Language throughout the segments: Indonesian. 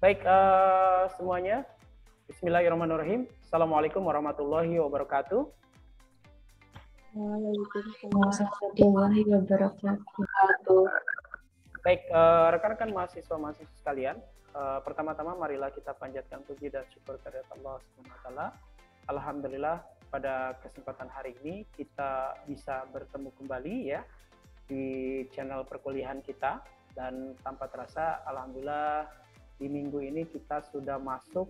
Baik, semuanya. Bismillahirrahmanirrahim. Assalamualaikum warahmatullahi wabarakatuh. Waalaikumsalam warahmatullahi wabarakatuh. Baik, rekan-rekan mahasiswa-mahasiswa sekalian, pertama-tama marilah kita panjatkan puji dan syukur kehadirat Allah Subhanahu wa taala. Alhamdulillah pada kesempatan hari ini kita bisa bertemu kembali ya di channel perkuliahan kita, dan tanpa terasa alhamdulillah di minggu ini kita sudah masuk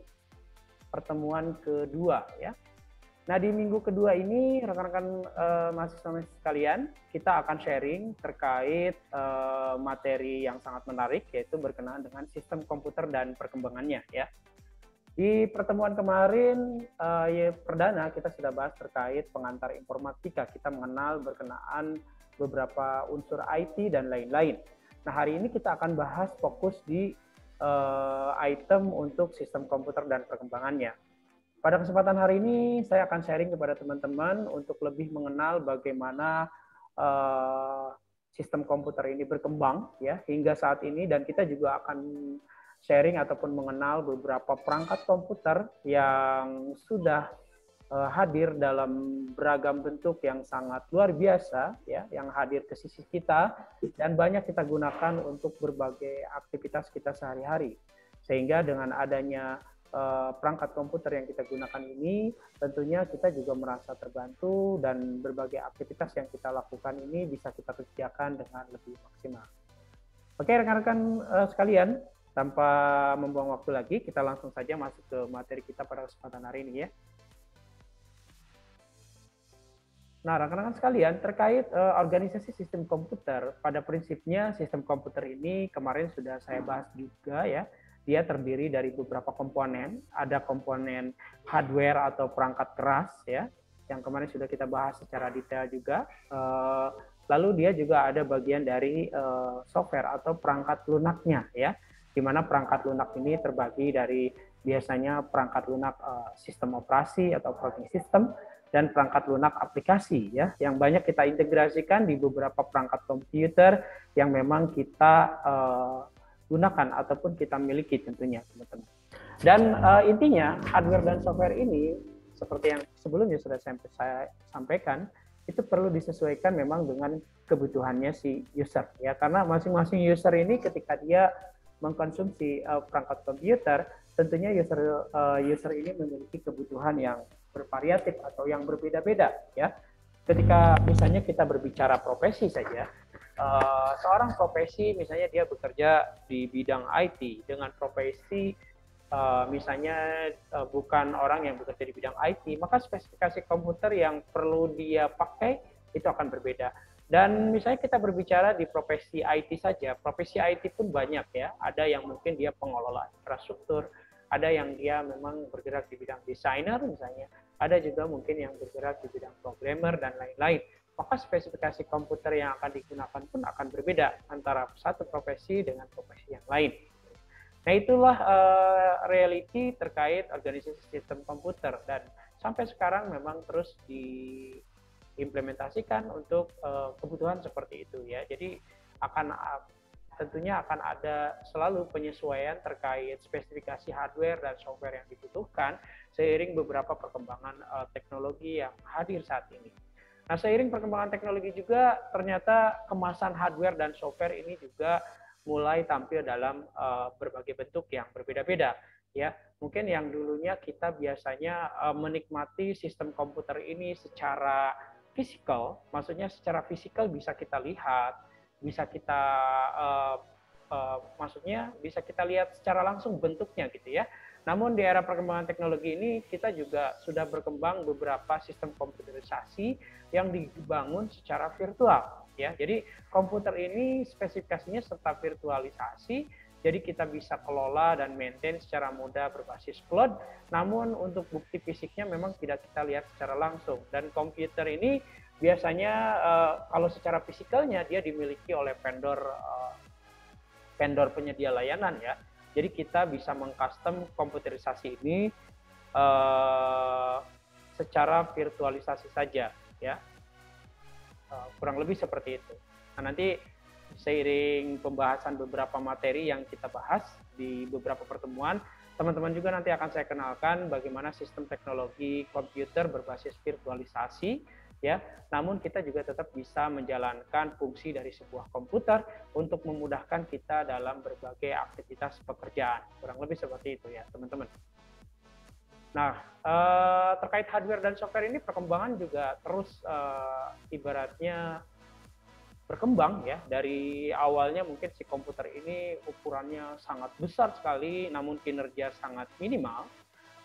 pertemuan kedua ya. Nah, di minggu kedua ini, rekan-rekan mahasiswa sekalian, kita akan sharing terkait materi yang sangat menarik, yaitu berkenaan dengan sistem komputer dan perkembangannya. Ya. Di pertemuan kemarin, perdana, kita sudah bahas terkait pengantar informatika. Kita mengenal berkenaan beberapa unsur IT dan lain-lain. Nah, hari ini kita akan bahas fokus di item untuk sistem komputer dan perkembangannya. Pada kesempatan hari ini, saya akan sharing kepada teman-teman untuk lebih mengenal bagaimana sistem komputer ini berkembang ya hingga saat ini, dan kita juga akan sharing ataupun mengenal beberapa perangkat komputer yang sudah hadir dalam beragam bentuk yang sangat luar biasa ya, yang hadir ke sisi kita dan banyak kita gunakan untuk berbagai aktivitas kita sehari-hari. Sehingga dengan adanya perangkat komputer yang kita gunakan ini, tentunya kita juga merasa terbantu dan berbagai aktivitas yang kita lakukan ini bisa kita kerjakan dengan lebih maksimal. Oke, rekan-rekan sekalian, tanpa membuang waktu lagi, kita langsung saja masuk ke materi kita pada kesempatan hari ini ya. Nah, rekan-rekan sekalian, terkait organisasi sistem komputer, pada prinsipnya sistem komputer ini kemarin sudah saya bahas juga ya. Dia terdiri dari beberapa komponen, ada komponen hardware atau perangkat keras ya, yang kemarin sudah kita bahas secara detail juga. Lalu dia juga ada bagian dari software atau perangkat lunaknya ya, di mana perangkat lunak ini terbagi dari biasanya perangkat lunak sistem operasi atau operating system dan perangkat lunak aplikasi ya, yang banyak kita integrasikan di beberapa perangkat komputer yang memang kita gunakan ataupun kita miliki tentunya teman-teman. Dan intinya hardware dan software ini seperti yang sebelumnya sudah saya sampaikan, itu perlu disesuaikan memang dengan kebutuhannya si user ya, karena masing-masing user ini ketika dia mengkonsumsi perangkat komputer, tentunya user ini memiliki kebutuhan yang bervariatif atau yang berbeda-beda ya. Ketika misalnya kita berbicara profesi saja, seorang profesi misalnya dia bekerja di bidang IT dengan profesi misalnya bukan orang yang bekerja di bidang IT, maka spesifikasi komputer yang perlu dia pakai itu akan berbeda. Dan misalnya kita berbicara di profesi IT saja, profesi IT pun banyak ya. Ada yang mungkin dia pengelola infrastruktur, ada yang dia memang bergerak di bidang desainer misalnya, ada juga mungkin yang bergerak di bidang programmer dan lain-lain. Maka spesifikasi komputer yang akan digunakan pun akan berbeda antara satu profesi dengan profesi yang lain. Nah, itulah reality terkait organisasi sistem komputer, dan sampai sekarang memang terus diimplementasikan untuk kebutuhan seperti itu ya. Jadi tentunya akan ada selalu penyesuaian terkait spesifikasi hardware dan software yang dibutuhkan seiring beberapa perkembangan teknologi yang hadir saat ini. Nah, seiring perkembangan teknologi juga ternyata kemasan hardware dan software ini juga mulai tampil dalam berbagai bentuk yang berbeda-beda ya. Mungkin yang dulunya kita biasanya menikmati sistem komputer ini secara fisikal, maksudnya secara fisikal bisa kita lihat, bisa kita maksudnya bisa kita lihat secara langsung bentuknya gitu ya. Namun di era perkembangan teknologi ini kita juga sudah berkembang beberapa sistem komputerisasi yang dibangun secara virtual ya. Jadi komputer ini spesifikasinya serta virtualisasi, jadi kita bisa kelola dan maintain secara mudah berbasis cloud. Namun untuk bukti fisiknya memang tidak kita lihat secara langsung, dan komputer ini biasanya kalau secara fisikalnya dia dimiliki oleh vendor penyedia layanan ya. Jadi kita bisa mengcustom komputerisasi ini secara virtualisasi saja ya. Kurang lebih seperti itu. Nah, nanti seiring pembahasan beberapa materi yang kita bahas di beberapa pertemuan, teman-teman juga nanti akan saya kenalkan bagaimana sistem teknologi komputer berbasis virtualisasi, ya. Namun kita juga tetap bisa menjalankan fungsi dari sebuah komputer untuk memudahkan kita dalam berbagai aktivitas pekerjaan. Kurang lebih seperti itu ya, teman-teman. Nah, terkait hardware dan software ini perkembangan juga terus ibaratnya berkembang ya. Dari awalnya mungkin si komputer ini ukurannya sangat besar sekali namun kinerja sangat minimal.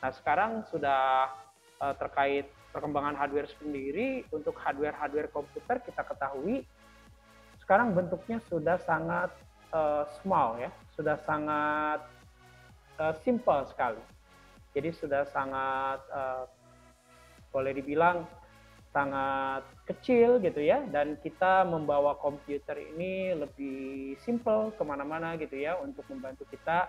Nah, sekarang sudah terkait perkembangan hardware sendiri, untuk hardware komputer kita ketahui sekarang bentuknya sudah sangat small ya, sudah sangat simple sekali. Jadi sudah sangat boleh dibilang sangat kecil gitu ya, dan kita membawa komputer ini lebih simple kemana-mana gitu ya untuk membantu kita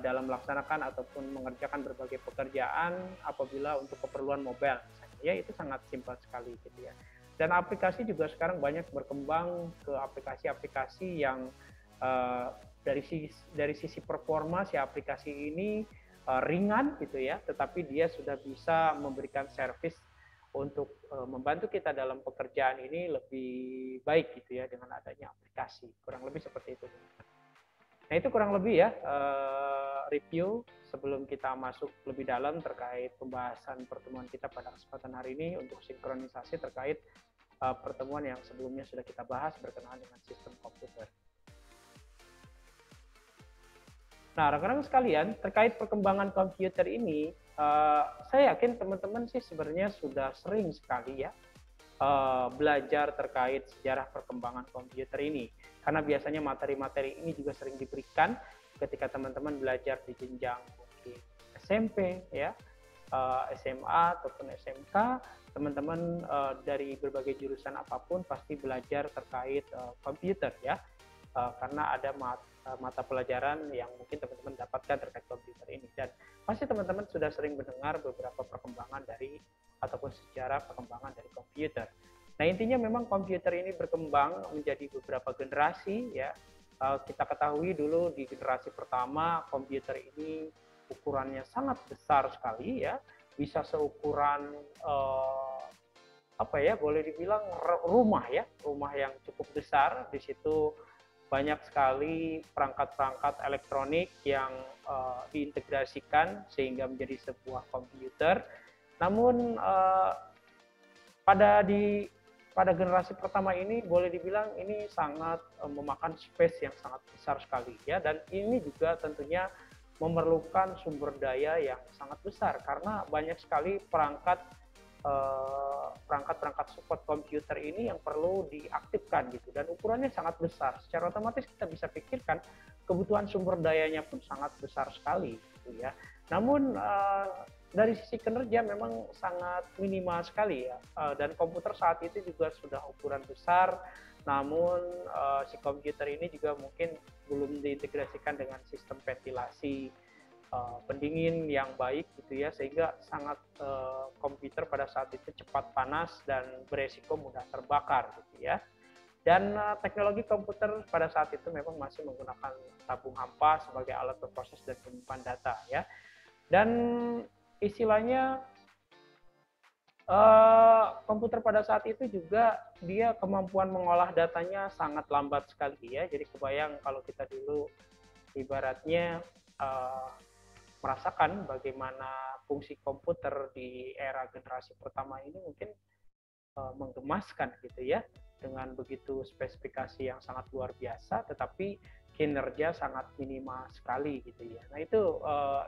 dalam melaksanakan ataupun mengerjakan berbagai pekerjaan apabila untuk keperluan mobile misalnya, ya itu sangat simpel sekali gitu ya. Dan aplikasi juga sekarang banyak berkembang ke aplikasi-aplikasi yang dari sisi performa si aplikasi ini ringan gitu ya, tetapi dia sudah bisa memberikan servis untuk membantu kita dalam pekerjaan ini lebih baik gitu ya dengan adanya aplikasi. Kurang lebih seperti itu. Nah, itu kurang lebih ya review sebelum kita masuk lebih dalam terkait pembahasan pertemuan kita pada kesempatan hari ini untuk sinkronisasi terkait pertemuan yang sebelumnya sudah kita bahas berkenaan dengan sistem komputer. Nah, rekan-rekan sekalian, terkait perkembangan komputer ini, saya yakin teman-teman sih sebenarnya sudah sering sekali ya belajar terkait sejarah perkembangan komputer ini. Karena biasanya materi-materi ini juga sering diberikan ketika teman-teman belajar di jenjang mungkin SMP, ya, SMA ataupun SMK, teman-teman dari berbagai jurusan apapun pasti belajar terkait komputer ya. Karena ada mata pelajaran yang mungkin teman-teman dapatkan terkait komputer ini, dan pasti teman-teman sudah sering mendengar beberapa perkembangan dari ataupun sejarah perkembangan dari komputer. Nah, intinya memang komputer ini berkembang menjadi beberapa generasi ya. Kita ketahui dulu di generasi pertama komputer ini ukurannya sangat besar sekali ya, bisa seukuran apa ya, boleh dibilang rumah ya, rumah yang cukup besar. Di situ banyak sekali perangkat-perangkat elektronik yang diintegrasikan sehingga menjadi sebuah komputer. Namun pada generasi pertama ini boleh dibilang ini sangat memakan space yang sangat besar sekali ya, dan ini juga tentunya memerlukan sumber daya yang sangat besar karena banyak sekali perangkat-perangkat support komputer ini yang perlu diaktifkan gitu, dan ukurannya sangat besar. Secara otomatis kita bisa pikirkan kebutuhan sumber dayanya pun sangat besar sekali gitu ya. Namun dari sisi kinerja memang sangat minimal sekali ya, dan komputer saat itu juga sudah ukuran besar, namun si komputer ini juga mungkin belum diintegrasikan dengan sistem ventilasi pendingin yang baik gitu ya, sehingga sangat komputer pada saat itu cepat panas dan beresiko mudah terbakar gitu ya. Dan teknologi komputer pada saat itu memang masih menggunakan tabung hampa sebagai alat berproses dan penyimpan data ya. Dan istilahnya komputer pada saat itu juga dia kemampuan mengolah datanya sangat lambat sekali ya. Jadi kebayang kalau kita dulu ibaratnya merasakan bagaimana fungsi komputer di era generasi pertama ini mungkin menggemaskan gitu ya, dengan begitu spesifikasi yang sangat luar biasa tetapi kinerja sangat minimal sekali gitu ya. Nah itu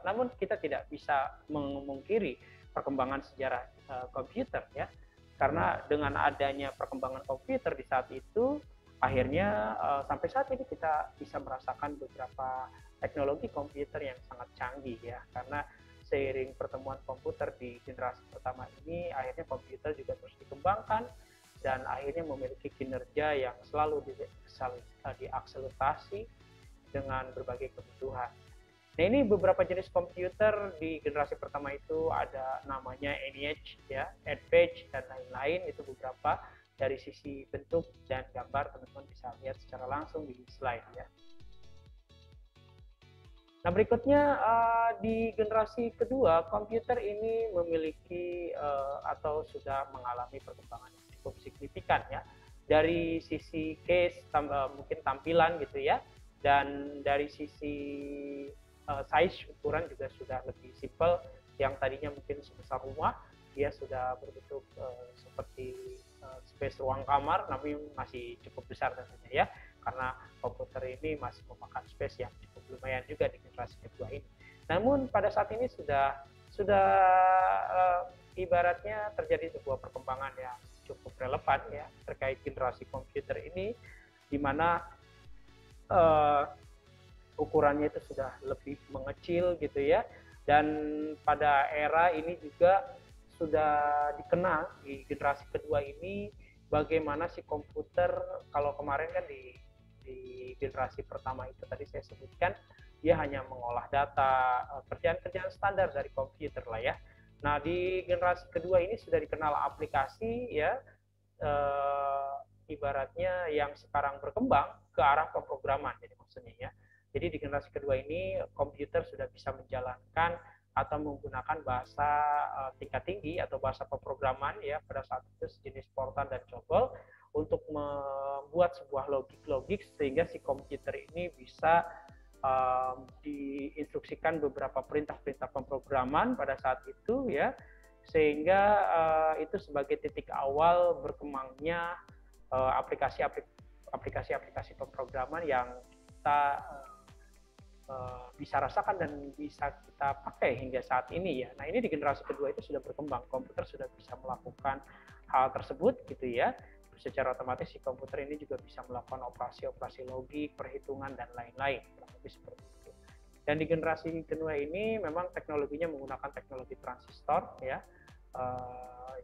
namun kita tidak bisa memungkiri perkembangan sejarah komputer ya, karena dengan adanya perkembangan komputer di saat itu akhirnya sampai saat ini kita bisa merasakan beberapa teknologi komputer yang sangat canggih ya, karena seiring pertemuan komputer di generasi pertama ini akhirnya komputer juga terus dikembangkan dan akhirnya memiliki kinerja yang selalu diakselerasi dengan berbagai kebutuhan. Nah, ini beberapa jenis komputer di generasi pertama itu ada namanya ENIAC ya, Edge dan lain-lain, itu beberapa. dari sisi bentuk dan gambar teman-teman bisa lihat secara langsung di slide ya. Nah, berikutnya di generasi kedua, komputer ini memiliki atau sudah mengalami perkembangan yang cukup signifikan ya. Dari sisi case, mungkin tampilan gitu ya, dan dari sisi size ukuran juga sudah lebih simple. Yang tadinya mungkin sebesar rumah, dia sudah berbentuk seperti space ruang kamar, tapi masih cukup besar tentunya ya, karena komputer ini masih memakan space yang cukup lumayan juga di generasi kedua ini. Namun pada saat ini sudah ibaratnya terjadi sebuah perkembangan yang cukup relevan ya terkait generasi komputer ini, di mana ukurannya itu sudah lebih mengecil gitu ya, dan pada era ini juga sudah dikenal di generasi kedua ini bagaimana si komputer, kalau kemarin kan di generasi pertama itu tadi saya sebutkan dia hanya mengolah data, kerjaan-kerjaan standar dari komputer lah ya. Nah, di generasi kedua ini sudah dikenal aplikasi ya, ibaratnya yang sekarang berkembang ke arah pemrograman, jadi maksudnya ya. Jadi di generasi kedua ini komputer sudah bisa menjalankan atau menggunakan bahasa tingkat tinggi atau bahasa pemrograman ya, pada saat itu sejenis Fortran dan COBOL, untuk membuat sebuah logik sehingga si komputer ini bisa diinstruksikan beberapa perintah-perintah pemrograman pada saat itu ya, sehingga itu sebagai titik awal berkembangnya aplikasi-aplikasi pemrograman yang kita bisa rasakan dan bisa kita pakai hingga saat ini ya. Nah, ini di generasi kedua itu sudah berkembang, komputer sudah bisa melakukan hal tersebut gitu ya. Secara otomatis si komputer ini juga bisa melakukan operasi-operasi logik, perhitungan dan lain-lain, kurang lebih seperti itu. Dan di generasi kedua ini memang teknologinya menggunakan teknologi transistor ya.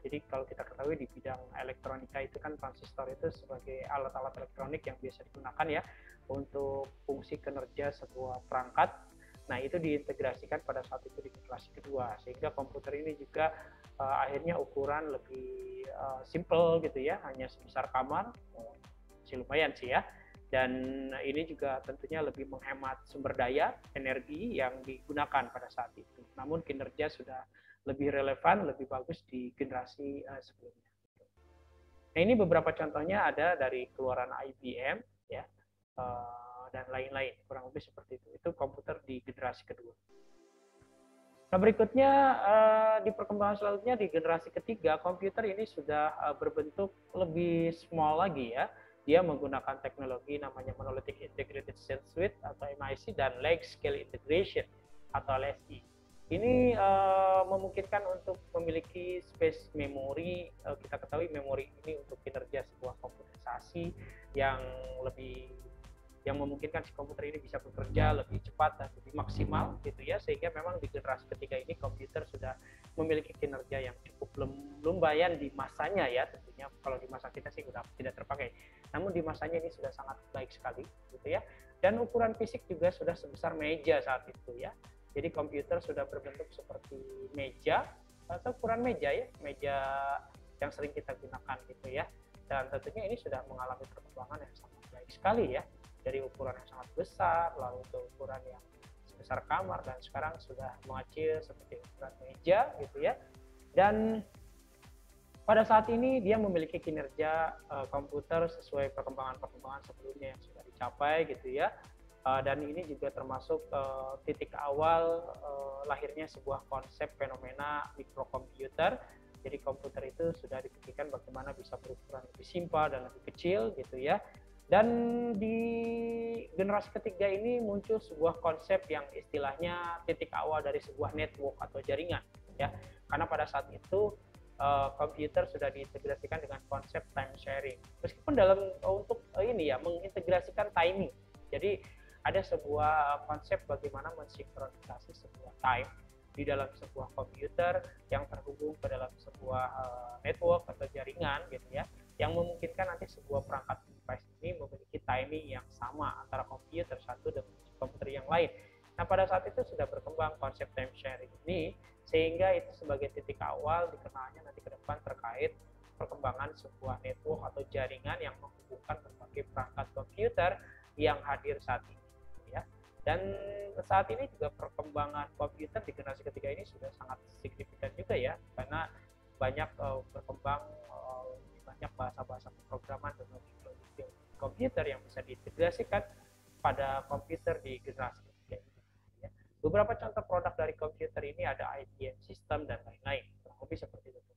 Jadi kalau kita ketahui di bidang elektronika itu kan transistor itu sebagai alat-alat elektronik yang biasa digunakan ya untuk fungsi kinerja sebuah perangkat. Nah, itu diintegrasikan pada saat itu di generasi kedua, sehingga komputer ini juga akhirnya ukuran lebih simple gitu ya, hanya sebesar kamar, masih lumayan sih ya. Dan ini juga tentunya lebih menghemat sumber daya, energi yang digunakan pada saat itu. Namun kinerja sudah lebih relevan, lebih bagus di generasi sebelumnya. Nah, ini beberapa contohnya ada dari keluaran IBM ya, dan lain-lain, kurang lebih seperti itu. Itu komputer di generasi kedua. Nah, berikutnya di perkembangan selanjutnya di generasi ketiga, komputer ini sudah berbentuk lebih small lagi ya. Dia menggunakan teknologi namanya Monolithic Integrated Circuit atau MIC dan Large Scale Integration atau LSI. Ini memungkinkan untuk memiliki space memori. Kita ketahui memori ini untuk kinerja sebuah komputerisasi yang memungkinkan si komputer ini bisa bekerja lebih cepat dan lebih maksimal gitu ya, sehingga memang di generasi ketiga ini komputer sudah memiliki kinerja yang cukup lumayan di masanya ya, tentunya kalau di masa kita sih sudah tidak terpakai, namun di masanya ini sudah sangat baik sekali gitu ya. Dan ukuran fisik juga sudah sebesar meja saat itu ya. Jadi komputer sudah berbentuk seperti meja atau ukuran meja ya, meja yang sering kita gunakan gitu ya. Dan tentunya ini sudah mengalami perkembangan yang sangat baik sekali ya, dari ukuran yang sangat besar lalu ke ukuran yang sebesar kamar, dan sekarang sudah mengecil seperti ukuran meja gitu ya. Dan pada saat ini dia memiliki kinerja komputer sesuai perkembangan sebelumnya yang sudah dicapai gitu ya. Dan ini juga termasuk titik awal lahirnya sebuah konsep fenomena mikrokomputer. Jadi komputer itu sudah dipikirkan bagaimana bisa berukuran lebih simpel dan lebih kecil gitu ya. Dan di generasi ketiga ini muncul sebuah konsep yang istilahnya titik awal dari sebuah network atau jaringan ya. Karena pada saat itu komputer sudah diintegrasikan dengan konsep time sharing. Meskipun untuk ini ya mengintegrasikan timing. Jadi ada sebuah konsep bagaimana mensinkronisasi sebuah time di dalam sebuah komputer yang terhubung ke dalam sebuah network atau jaringan gitu ya, yang memungkinkan nanti sebuah perangkat device ini memiliki timing yang sama antara komputer satu dengan komputer yang lain. Nah, pada saat itu sudah berkembang konsep time sharing ini, sehingga itu sebagai titik awal dikenalnya nanti ke depan terkait perkembangan sebuah network atau jaringan yang menghubungkan berbagai perangkat komputer yang hadir saat ini ya. Dan saat ini juga perkembangan komputer di generasi ketiga ini sudah sangat signifikan juga ya, karena banyak berkembang banyak bahasa-bahasa pemrograman dan teknologi komputer yang bisa diintegrasikan pada komputer di generasi ketiga ini. Ya. Beberapa contoh produk dari komputer ini ada IBM System dan lain-lain, kurang lebih seperti itu.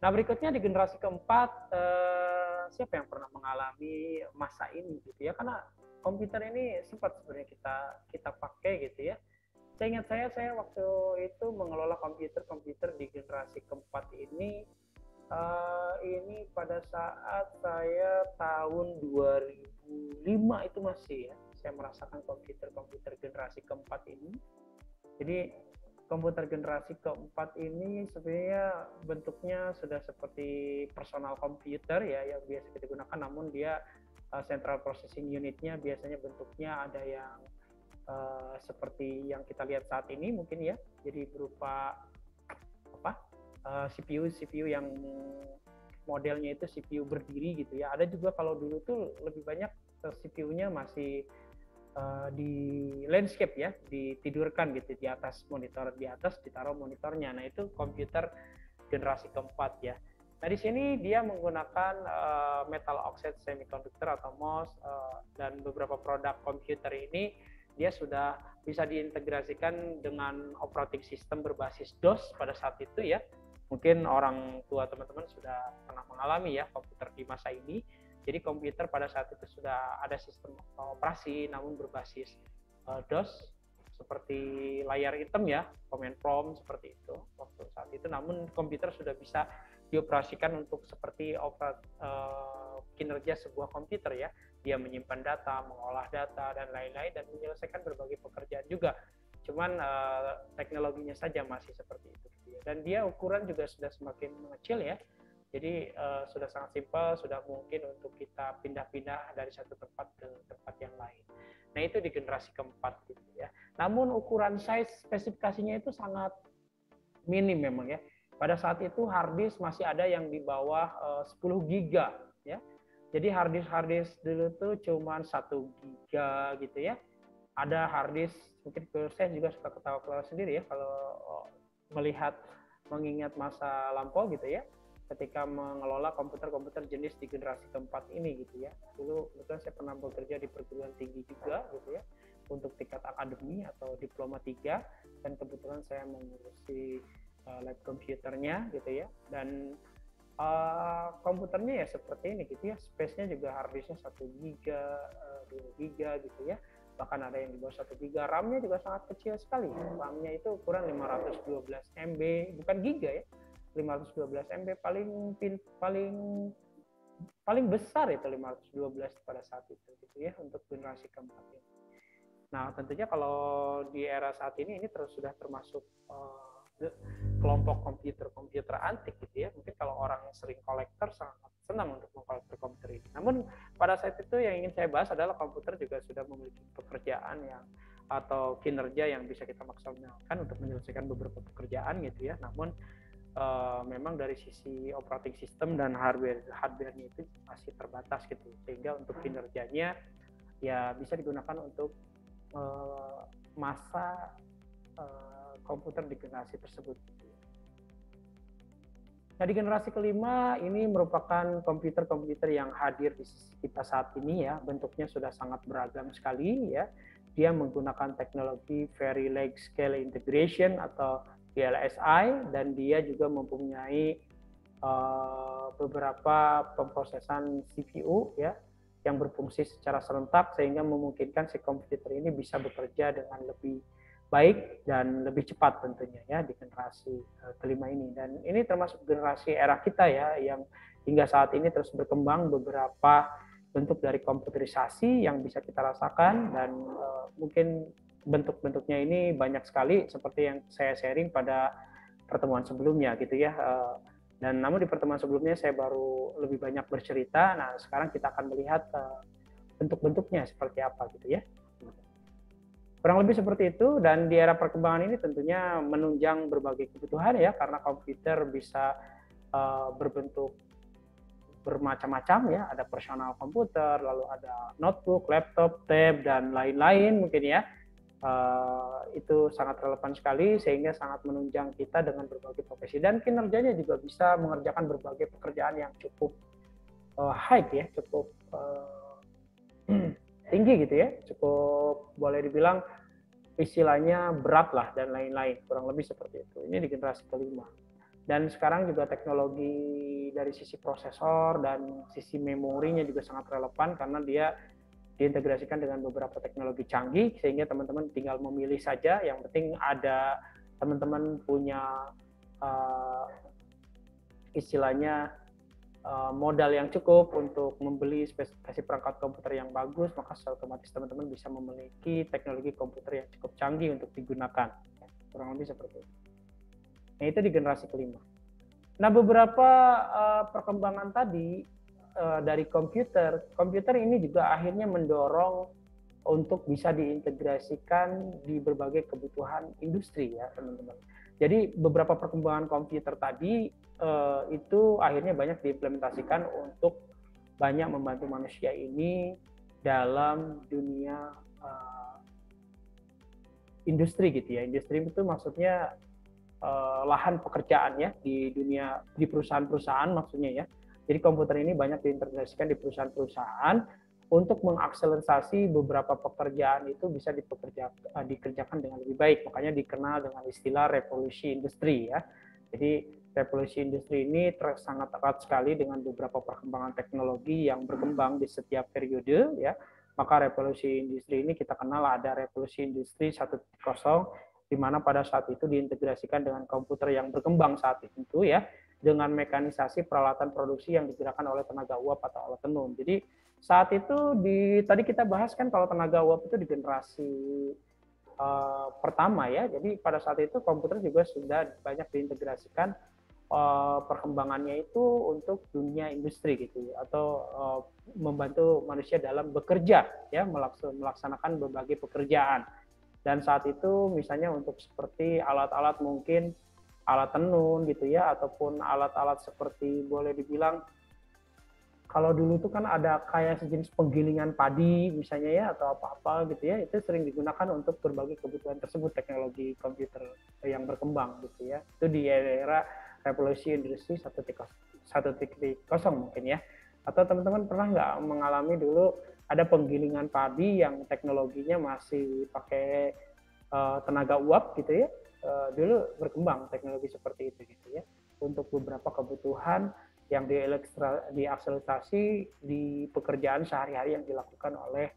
Nah, berikutnya di generasi keempat, siapa yang pernah mengalami masa ini gitu ya? Karena komputer ini sempat sebenarnya kita pakai gitu ya. Saya ingat saya waktu itu mengelola komputer di generasi keempat ini pada saat saya tahun 2005 itu masih ya, saya merasakan komputer generasi keempat ini. Jadi komputer generasi keempat ini sebenarnya bentuknya sudah seperti personal computer ya yang biasa kita gunakan, namun dia central processing unitnya biasanya bentuknya ada yang seperti yang kita lihat saat ini mungkin ya, jadi berupa CPU yang modelnya itu CPU berdiri gitu ya. Ada juga kalau dulu tuh lebih banyak CPU-nya masih di landscape ya, ditidurkan gitu di atas monitor, di atas ditaruh monitornya. Nah, itu komputer generasi keempat ya. Nah, di sini dia menggunakan metal oxide semiconductor atau MOS, dan beberapa produk komputer ini dia sudah bisa diintegrasikan dengan operating system berbasis DOS pada saat itu ya. Mungkin orang tua teman-teman sudah pernah mengalami ya komputer di masa ini. Jadi komputer pada saat itu sudah ada sistem operasi namun berbasis DOS seperti layar hitam ya, command prompt seperti itu waktu saat itu. Namun komputer sudah bisa dioperasikan untuk seperti kinerja sebuah komputer ya. Dia menyimpan data, mengolah data dan lain-lain dan menyelesaikan berbagai pekerjaan juga. Cuman teknologinya saja masih seperti itu. Dan dia ukuran juga sudah semakin mengecil ya. Jadi sudah sangat simpel, sudah mungkin untuk kita pindah-pindah dari satu tempat ke tempat yang lain. Nah, itu di generasi keempat gitu ya. Namun ukuran size spesifikasinya itu sangat minim memang ya. Pada saat itu hard disk masih ada yang di bawah 10 giga ya. Jadi hard disk dulu tuh cuma 1 giga gitu ya. Ada hard disk, mungkin saya juga suka ketawa-ketawa sendiri ya kalau mengingat masa lampau gitu ya, ketika mengelola komputer-komputer jenis di generasi keempat ini gitu ya. Dulu kebetulan saya pernah bekerja di perguruan tinggi juga gitu ya, untuk tingkat akademi atau diploma 3, dan kebetulan saya mengurusi lab komputernya gitu ya. Dan komputernya ya seperti ini gitu ya, space-nya juga hard disk-nya 1 giga, 2 giga gitu ya. Bahkan ada yang di bawah 1 giga. RAM-nya juga sangat kecil sekali. RAM-nya itu ukuran 512 MB, bukan giga ya. 512 MB paling besar itu 512 pada saat itu gitu ya untuk generasi keempat ini. Nah, tentunya kalau di era saat ini terus sudah termasuk kelompok komputer antik gitu ya. Mungkin kalau orang sering kolektor sangat senang untuk mengkolektor komputer ini. Namun pada saat itu yang ingin saya bahas adalah komputer juga sudah memiliki pekerjaan atau kinerja yang bisa kita maksimalkan untuk menyelesaikan beberapa pekerjaan gitu ya. Namun memang dari sisi operating system dan hardware-nya itu masih terbatas gitu, sehingga untuk kinerjanya ya bisa digunakan untuk masa komputer di generasi tersebut. Nah, di generasi kelima ini merupakan komputer-komputer yang hadir di sisi kita saat ini ya, bentuknya sudah sangat beragam sekali ya. Dia menggunakan teknologi Very Large Scale Integration atau VLSI, dan dia juga mempunyai beberapa pemrosesan CPU ya yang berfungsi secara serentak sehingga memungkinkan si komputer ini bisa bekerja dengan lebih baik dan lebih cepat tentunya ya di generasi kelima ini. Dan ini termasuk generasi era kita ya, yang hingga saat ini terus berkembang beberapa bentuk dari komputerisasi yang bisa kita rasakan, dan mungkin bentuk-bentuknya ini banyak sekali seperti yang saya sharing pada pertemuan sebelumnya gitu ya. Dan namun di pertemuan sebelumnya saya baru lebih banyak bercerita. Nah, sekarang kita akan melihat bentuk-bentuknya seperti apa gitu ya. Kurang lebih seperti itu, dan di era perkembangan ini tentunya menunjang berbagai kebutuhan ya, karena komputer bisa berbentuk bermacam-macam ya, ada personal komputer, lalu ada notebook, laptop, tab, dan lain-lain mungkin ya. Itu sangat relevan sekali sehingga sangat menunjang kita dengan berbagai profesi, dan kinerjanya juga bisa mengerjakan berbagai pekerjaan yang cukup high ya, cukup tinggi gitu ya, cukup boleh dibilang istilahnya berat lah dan lain-lain, kurang lebih seperti itu. Ini di generasi kelima. Dan sekarang juga teknologi dari sisi prosesor dan sisi memorinya juga sangat relevan karena dia diintegrasikan dengan beberapa teknologi canggih sehingga teman-teman tinggal memilih saja. Yang penting ada teman-teman punya uh, istilahnya modal yang cukup untuk membeli spesifikasi perangkat komputer yang bagus, maka otomatis teman-teman bisa memiliki teknologi komputer yang cukup canggih untuk digunakan. Kurang lebih seperti itu. Nah, itu di generasi kelima. Nah, beberapa perkembangan tadi dari komputer ini juga akhirnya mendorong untuk bisa diintegrasikan di berbagai kebutuhan industri ya, teman-teman. Jadi beberapa perkembangan komputer tadi itu akhirnya banyak diimplementasikan untuk banyak membantu manusia ini dalam dunia industri gitu ya. Industri itu maksudnya lahan pekerjaan ya di dunia, di perusahaan-perusahaan maksudnya ya. Jadi komputer ini banyak diintegrasikan di perusahaan-perusahaan untuk mengakselerasi beberapa pekerjaan itu bisa dikerjakan dengan lebih baik. Makanya dikenal dengan istilah revolusi industri ya. Jadi revolusi industri ini sangat erat sekali dengan beberapa perkembangan teknologi yang berkembang di setiap periode ya. Maka revolusi industri ini kita kenal ada revolusi industri 1.0, di mana pada saat itu diintegrasikan dengan komputer yang berkembang saat itu ya, dengan mekanisasi peralatan produksi yang digerakkan oleh tenaga uap atau alat tenun. Jadi saat itu tadi kita bahas kan kalau tenaga uap itu di generasi pertama ya, jadi pada saat itu komputer juga sudah banyak diintegrasikan perkembangannya itu untuk dunia industri gitu atau membantu manusia dalam bekerja ya, melaksanakan berbagai pekerjaan. Dan saat itu misalnya untuk seperti alat-alat mungkin alat tenun gitu ya, ataupun alat-alat seperti boleh dibilang kalau dulu itu kan ada kayak sejenis penggilingan padi misalnya ya, atau apa-apa gitu ya, itu sering digunakan untuk berbagai kebutuhan tersebut, teknologi komputer yang berkembang gitu ya. Itu di era revolusi industri 1.0 mungkin ya. Atau teman-teman pernah nggak mengalami dulu ada penggilingan padi yang teknologinya masih pakai tenaga uap gitu ya. Dulu berkembang teknologi seperti itu gitu ya, untuk beberapa kebutuhan yang diakselerasi di pekerjaan sehari-hari yang dilakukan oleh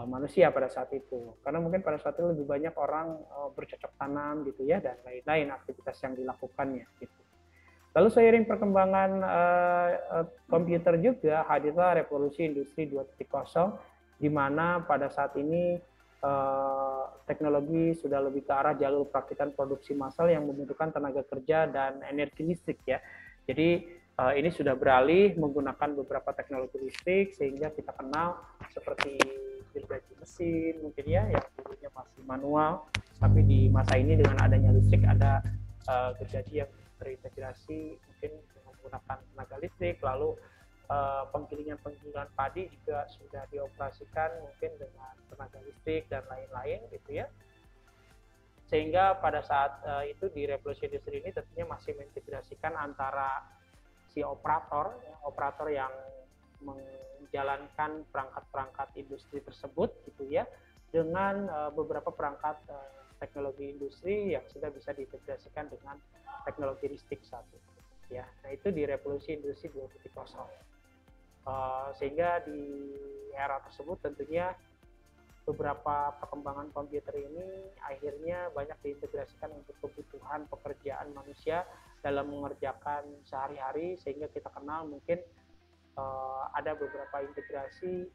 manusia pada saat itu. Karena mungkin pada saat itu lebih banyak orang bercocok tanam gitu ya, dan lain-lain aktivitas yang dilakukannya gitu. Lalu seiring perkembangan komputer juga hadirlah revolusi industri 2.0, di mana pada saat ini teknologi sudah lebih ke arah jalur perakitan produksi massal yang membutuhkan tenaga kerja dan energi listrik ya. Jadi ini sudah beralih menggunakan beberapa teknologi listrik sehingga kita kenal seperti gergaji mesin mungkin ya, yang dulunya masih manual, tapi di masa ini dengan adanya listrik ada gergaji yang terintegrasi mungkin dengan menggunakan tenaga listrik. Lalu penggilingan padi juga sudah dioperasikan mungkin dengan tenaga listrik dan lain-lain gitu ya. Sehingga pada saat itu di revolusi industri ini tentunya masih mengintegrasikan antara si operator yang menjalankan perangkat-perangkat industri tersebut gitu ya, dengan beberapa perangkat teknologi industri yang sudah bisa diintegrasikan dengan teknologi listrik saat itu ya. Nah, itu di revolusi industri 2.0. Sehingga di era tersebut tentunya beberapa perkembangan komputer ini akhirnya banyak diintegrasikan untuk kebutuhan pekerjaan manusia dalam mengerjakan sehari-hari, sehingga kita kenal mungkin ada beberapa integrasi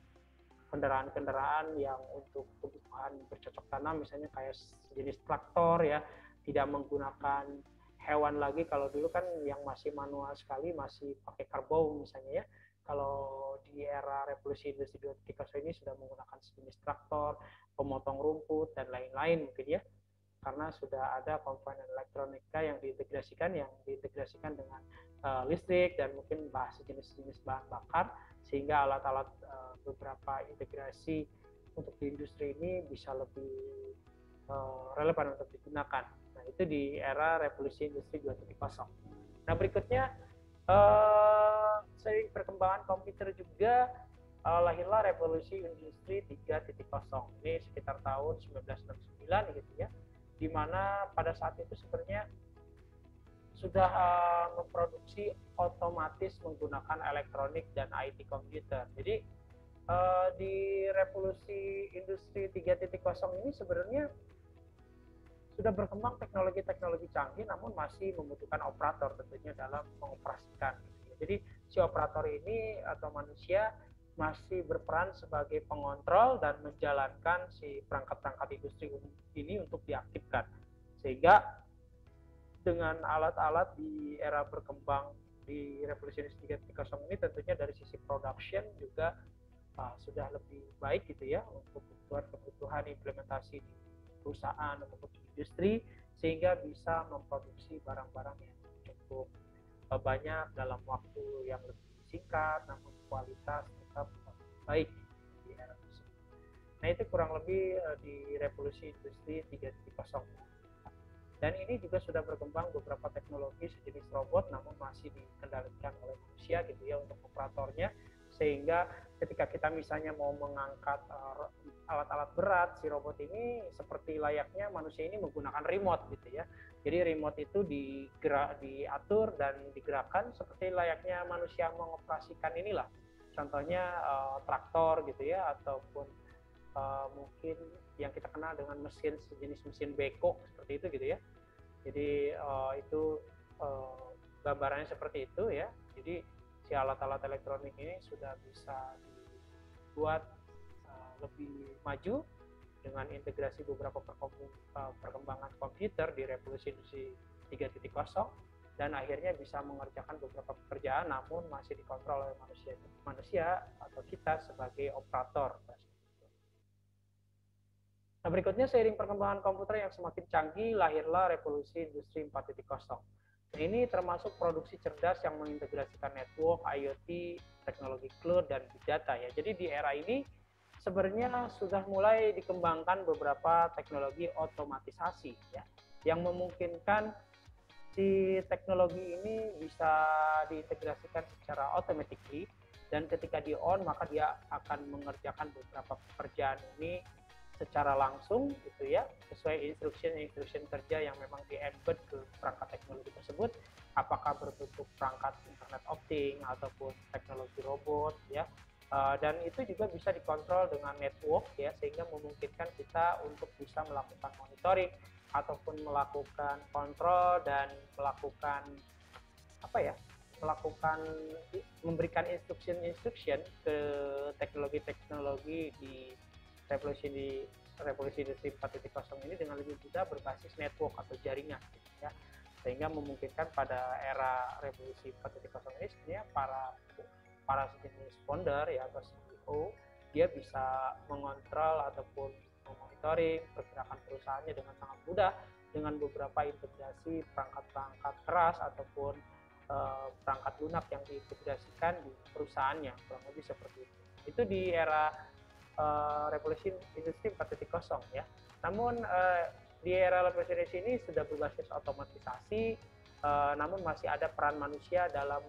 kendaraan-kendaraan yang untuk kebutuhan bercocok tanam, misalnya kayak jenis traktor ya, tidak menggunakan hewan lagi. Kalau dulu kan yang masih manual sekali masih pakai kerbau misalnya ya. Kalau di era revolusi industri 2.0 ini sudah menggunakan sejenis traktor, pemotong rumput dan lain-lain mungkin ya, karena sudah ada komponen elektronika yang diintegrasikan dengan listrik dan mungkin jenis-jenis bahan bakar, sehingga alat-alat beberapa integrasi untuk di industri ini bisa lebih relevan untuk digunakan. Nah, itu di era revolusi industri 2.0. Nah, berikutnya seiring perkembangan komputer juga lahirlah revolusi industri 3.0. Ini sekitar tahun 1969 gitu ya, di mana pada saat itu sebenarnya sudah memproduksi otomatis menggunakan elektronik dan IT komputer. Jadi di revolusi industri 3.0 ini sebenarnya sudah berkembang teknologi-teknologi canggih, namun masih membutuhkan operator tentunya dalam mengoperasikan. Jadi si operator ini atau manusia masih berperan sebagai pengontrol dan menjalankan si perangkat-perangkat industri ini untuk diaktifkan. Sehingga dengan alat-alat di era berkembang di revolusi industri 3.0 ini tentunya dari sisi production juga sudah lebih baik gitu ya untuk kebutuhan implementasi di perusahaan ataupun industri, sehingga bisa memproduksi barang-barang yang cukup banyak dalam waktu yang lebih singkat, namun kualitas tetap baik di era tersebut. Nah, itu kurang lebih di revolusi industri 3.0. Dan ini juga sudah berkembang beberapa teknologi sejenis robot, namun masih dikendalikan oleh manusia gitu ya untuk operatornya, sehingga ketika kita misalnya mau mengangkat alat-alat berat, si robot ini seperti layaknya manusia ini menggunakan remote gitu ya. Jadi remote itu diatur dan digerakkan seperti layaknya manusia mengoperasikan inilah. Contohnya traktor gitu ya, ataupun mungkin yang kita kenal dengan mesin sejenis mesin beko seperti itu gitu ya. Jadi itu gambarannya seperti itu ya. Jadi si alat-alat elektronik ini sudah bisa dibuat lebih maju dengan integrasi beberapa perkembangan komputer di revolusi industri 3.0, dan akhirnya bisa mengerjakan beberapa pekerjaan namun masih dikontrol oleh manusia atau kita sebagai operator. Nah, berikutnya seiring perkembangan komputer yang semakin canggih, lahirlah revolusi industri 4.0. Ini termasuk produksi cerdas yang mengintegrasikan network, IoT, teknologi cloud, dan big data ya. Jadi di era ini sebenarnya sudah mulai dikembangkan beberapa teknologi otomatisasi ya, yang memungkinkan si teknologi ini bisa diintegrasikan secara automatically, dan ketika di on maka dia akan mengerjakan beberapa pekerjaan ini secara langsung gitu ya, sesuai instruction kerja yang memang di-embed ke perangkat teknologi tersebut, apakah berbentuk perangkat internet of things ataupun teknologi robot ya. Dan itu juga bisa dikontrol dengan network ya, sehingga memungkinkan kita untuk bisa melakukan monitoring ataupun melakukan kontrol dan melakukan memberikan instruction ke teknologi di revolusi industri 4.0 ini dengan lebih mudah berbasis network atau jaringan gitu ya. Sehingga memungkinkan pada era revolusi 4.0 ini sebenarnya para sejenis founder ya atau CEO dia bisa mengontrol ataupun memonitoring pergerakan perusahaannya dengan sangat mudah dengan beberapa integrasi perangkat-perangkat keras ataupun perangkat lunak yang diintegrasikan di perusahaannya, kurang lebih seperti itu. Itu di era revolusi industri 4.0 ya. Namun di era revolusi industri ini sudah berbasis otomatisasi, namun masih ada peran manusia dalam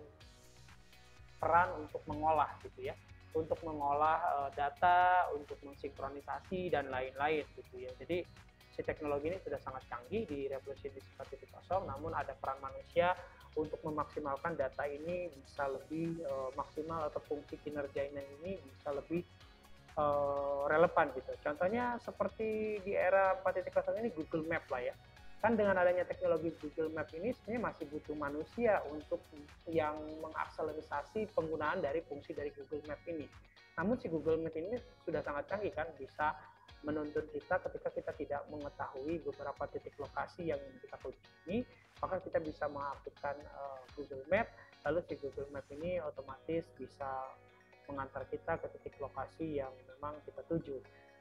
peran untuk mengolah gitu ya, untuk mengolah data, untuk mensinkronisasi dan lain-lain gitu ya. Jadi si teknologi ini sudah sangat canggih di revolusi industri 4.0, namun ada peran manusia untuk memaksimalkan data ini bisa lebih maksimal, atau fungsi kinerjanya ini bisa lebih relevan gitu. Contohnya seperti di era 4.0 ini Google Map lah ya. Kan dengan adanya teknologi Google Map ini sebenarnya masih butuh manusia untuk yang mengakselerasi penggunaan dari fungsi dari Google Map ini. Namun si Google Map ini sudah sangat canggih kan, bisa menuntun kita ketika kita tidak mengetahui beberapa titik lokasi yang kita kunjungi, maka kita bisa mengaktifkan Google Map, lalu si Google Map ini otomatis bisa mengantar kita ke titik lokasi yang memang kita tuju.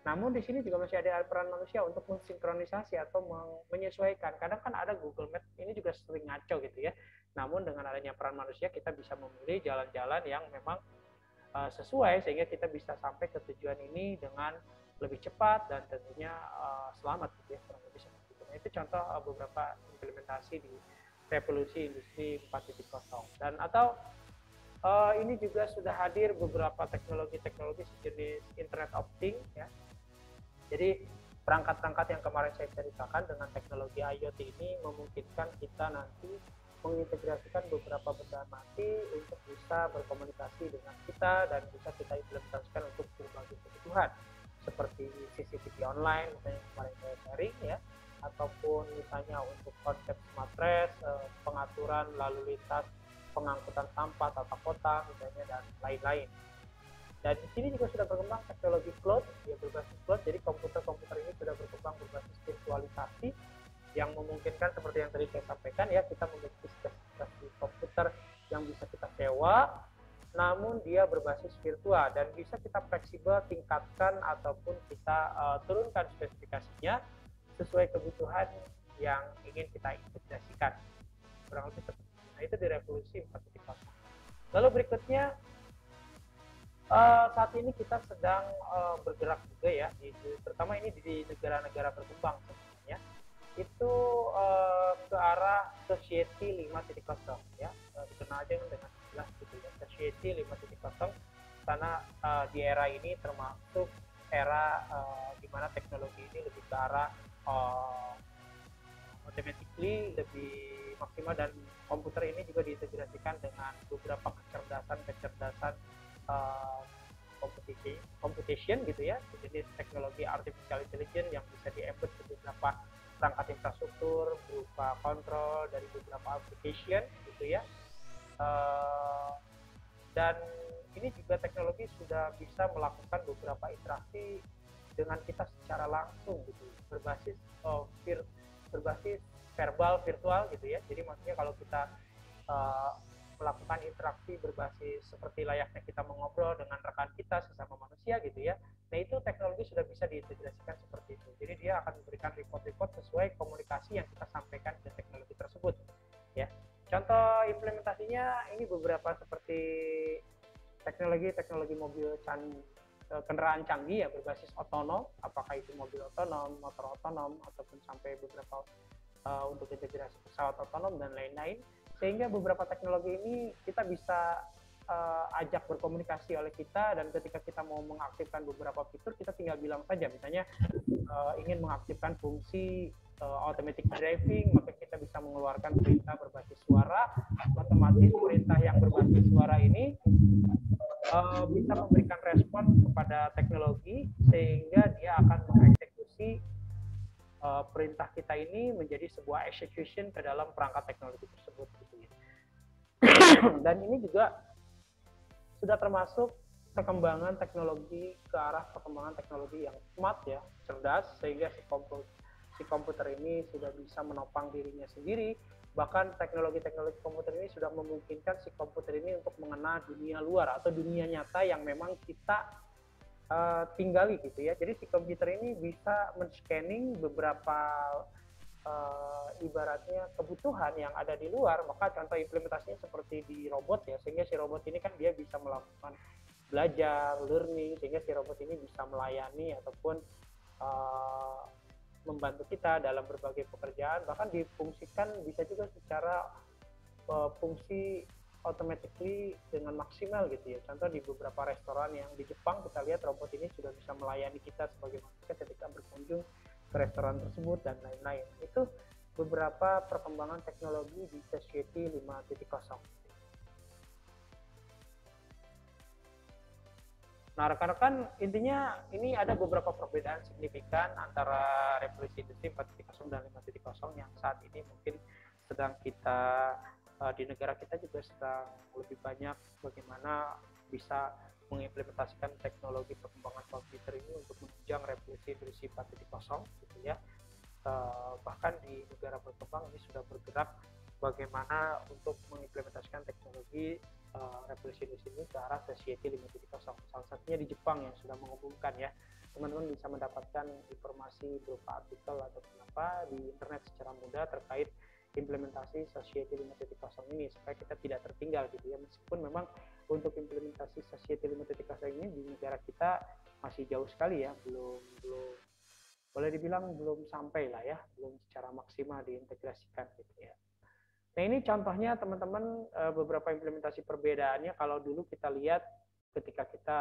Namun di sini juga masih ada peran manusia untuk mensinkronisasi atau menyesuaikan. Kadang kan ada Google Map ini juga sering ngaco gitu ya. Namun dengan adanya peran manusia kita bisa memilih jalan-jalan yang memang sesuai sehingga kita bisa sampai ke tujuan ini dengan lebih cepat dan tentunya selamat gitu ya, kurang lebih seperti itu. Nah, itu contoh beberapa implementasi di revolusi industri 4.0. Dan atau ini juga sudah hadir beberapa teknologi-teknologi sejenis Internet of Things ya. Jadi perangkat-perangkat yang kemarin saya ceritakan dengan teknologi IoT ini memungkinkan kita nanti mengintegrasikan beberapa benda mati untuk bisa berkomunikasi dengan kita dan bisa kita implementasikan untuk berbagai kebutuhan seperti CCTV online misalnya kemarin saya sharing ya, ataupun misalnya untuk konsep smart trash, pengaturan lalu lintas, pengangkutan sampah tata kota misalnya dan lain-lain. Dan di sini juga sudah berkembang teknologi cloud, ya berbasis cloud. Jadi komputer-komputer ini sudah berkembang berbasis virtualisasi yang memungkinkan seperti yang tadi saya sampaikan ya, kita memiliki spesifikasi komputer yang bisa kita sewa, namun dia berbasis virtual dan bisa kita fleksibel tingkatkan ataupun kita turunkan spesifikasinya sesuai kebutuhan yang ingin kita integrasikan. Kurang lebih seperti itu. Nah, itu di revolusi 4.0. Lalu berikutnya saat ini kita sedang bergerak juga ya, terutama ini di negara-negara berkembang sebenarnya, itu ke arah Society 5.0 ya, dikenal aja dengan istilah gitu ya, Society 5.0, karena di era ini termasuk era di mana teknologi ini lebih ke arah automatically lebih maksimal dan komputer ini juga diintegrasikan dengan beberapa kecerdasan computation gitu ya, jenis teknologi artificial intelligence yang bisa di-embed ke beberapa perangkat infrastruktur berupa kontrol dari beberapa application gitu ya, dan ini juga teknologi sudah bisa melakukan beberapa interaksi dengan kita secara langsung gitu, berbasis verbal virtual gitu ya. Jadi maksudnya kalau kita melakukan interaksi berbasis seperti layaknya kita mengobrol dengan rekan kita sesama manusia gitu ya. Nah, itu teknologi sudah bisa diintegrasikan seperti itu. Jadi dia akan memberikan report-report sesuai komunikasi yang kita sampaikan ke teknologi tersebut ya. Contoh implementasinya ini beberapa seperti teknologi mobil kendaraan canggih ya berbasis otonom, apakah itu mobil otonom, motor otonom, ataupun sampai beberapa untuk integrasi pesawat otonom dan lain-lain. Sehingga beberapa teknologi ini kita bisa ajak berkomunikasi oleh kita, dan ketika kita mau mengaktifkan beberapa fitur kita tinggal bilang saja, misalnya ingin mengaktifkan fungsi automatic driving, maka kita bisa mengeluarkan perintah berbasis suara, otomatis perintah yang berbasis suara ini bisa memberikan respon kepada teknologi sehingga dia akan mengeksekusi perintah kita ini menjadi sebuah execution ke dalam perangkat teknologi tersebut gitu ya. Dan ini juga sudah termasuk perkembangan teknologi ke arah perkembangan teknologi yang smart ya, cerdas, sehingga si komputer ini sudah bisa menopang dirinya sendiri. Bahkan teknologi-teknologi komputer ini sudah memungkinkan si komputer ini untuk mengenal dunia luar atau dunia nyata yang memang kita tinggali gitu ya. Jadi si komputer ini bisa men-scanning beberapa ibaratnya kebutuhan yang ada di luar. Maka contoh implementasinya seperti di robot ya, sehingga si robot ini kan dia bisa melakukan belajar, learning, sehingga si robot ini bisa melayani ataupun membantu kita dalam berbagai pekerjaan. Bahkan difungsikan bisa juga secara fungsi automatically dengan maksimal gitu ya. Contoh di beberapa restoran yang di Jepang kita lihat robot ini sudah bisa melayani kita sebagai manusia ketika berkunjung ke restoran tersebut dan lain-lain. Itu beberapa perkembangan teknologi di Society 5.0. Nah, rekan-rekan, intinya ini ada beberapa perbedaan signifikan antara revolusi industri 4.0 dan 5.0 yang saat ini mungkin sedang kita di negara kita juga sedang lebih banyak bagaimana bisa mengimplementasikan teknologi perkembangan komputer ini untuk menunjang revolusi industri 4.0 gitu ya. Bahkan di negara berkembang ini sudah bergerak bagaimana untuk mengimplementasikan teknologi revolusi industri ini ke arah Society 5.0. Salah satunya di Jepang yang sudah mengumumkan ya teman-teman bisa mendapatkan informasi berupa artikel atau apa di internet secara mudah terkait implementasi Society 5.0 ini, supaya kita tidak tertinggal gitu ya. Meskipun memang untuk implementasi Society 5.0 ini di negara kita masih jauh sekali ya, belum boleh dibilang belum sampai lah ya, belum secara maksimal diintegrasikan gitu ya. Nah ini contohnya teman-teman, beberapa implementasi perbedaannya. Kalau dulu kita lihat ketika kita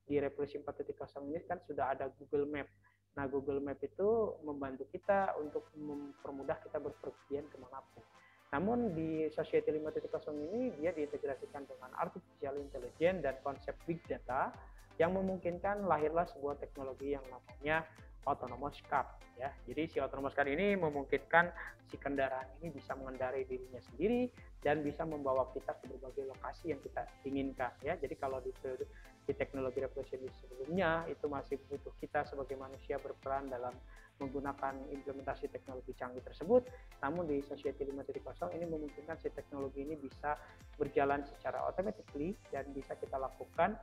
di Revolusi 4.0 ini kan sudah ada Google Map. Nah Google Map itu membantu kita untuk mempermudah kita berpergian kemanapun. Namun di Society 5.0 ini dia diintegrasikan dengan Artificial Intelligence dan konsep Big Data yang memungkinkan lahirlah sebuah teknologi yang namanya autonomous car ya. Jadi si autonomous car ini memungkinkan si kendaraan ini bisa mengendarai dirinya sendiri dan bisa membawa kita ke berbagai lokasi yang kita inginkan ya. Jadi kalau di teknologi revolusi sebelumnya itu masih butuh kita sebagai manusia berperan dalam menggunakan implementasi teknologi canggih tersebut. Namun di Society 5.0 ini memungkinkan si teknologi ini bisa berjalan secara automatically dan bisa kita lakukan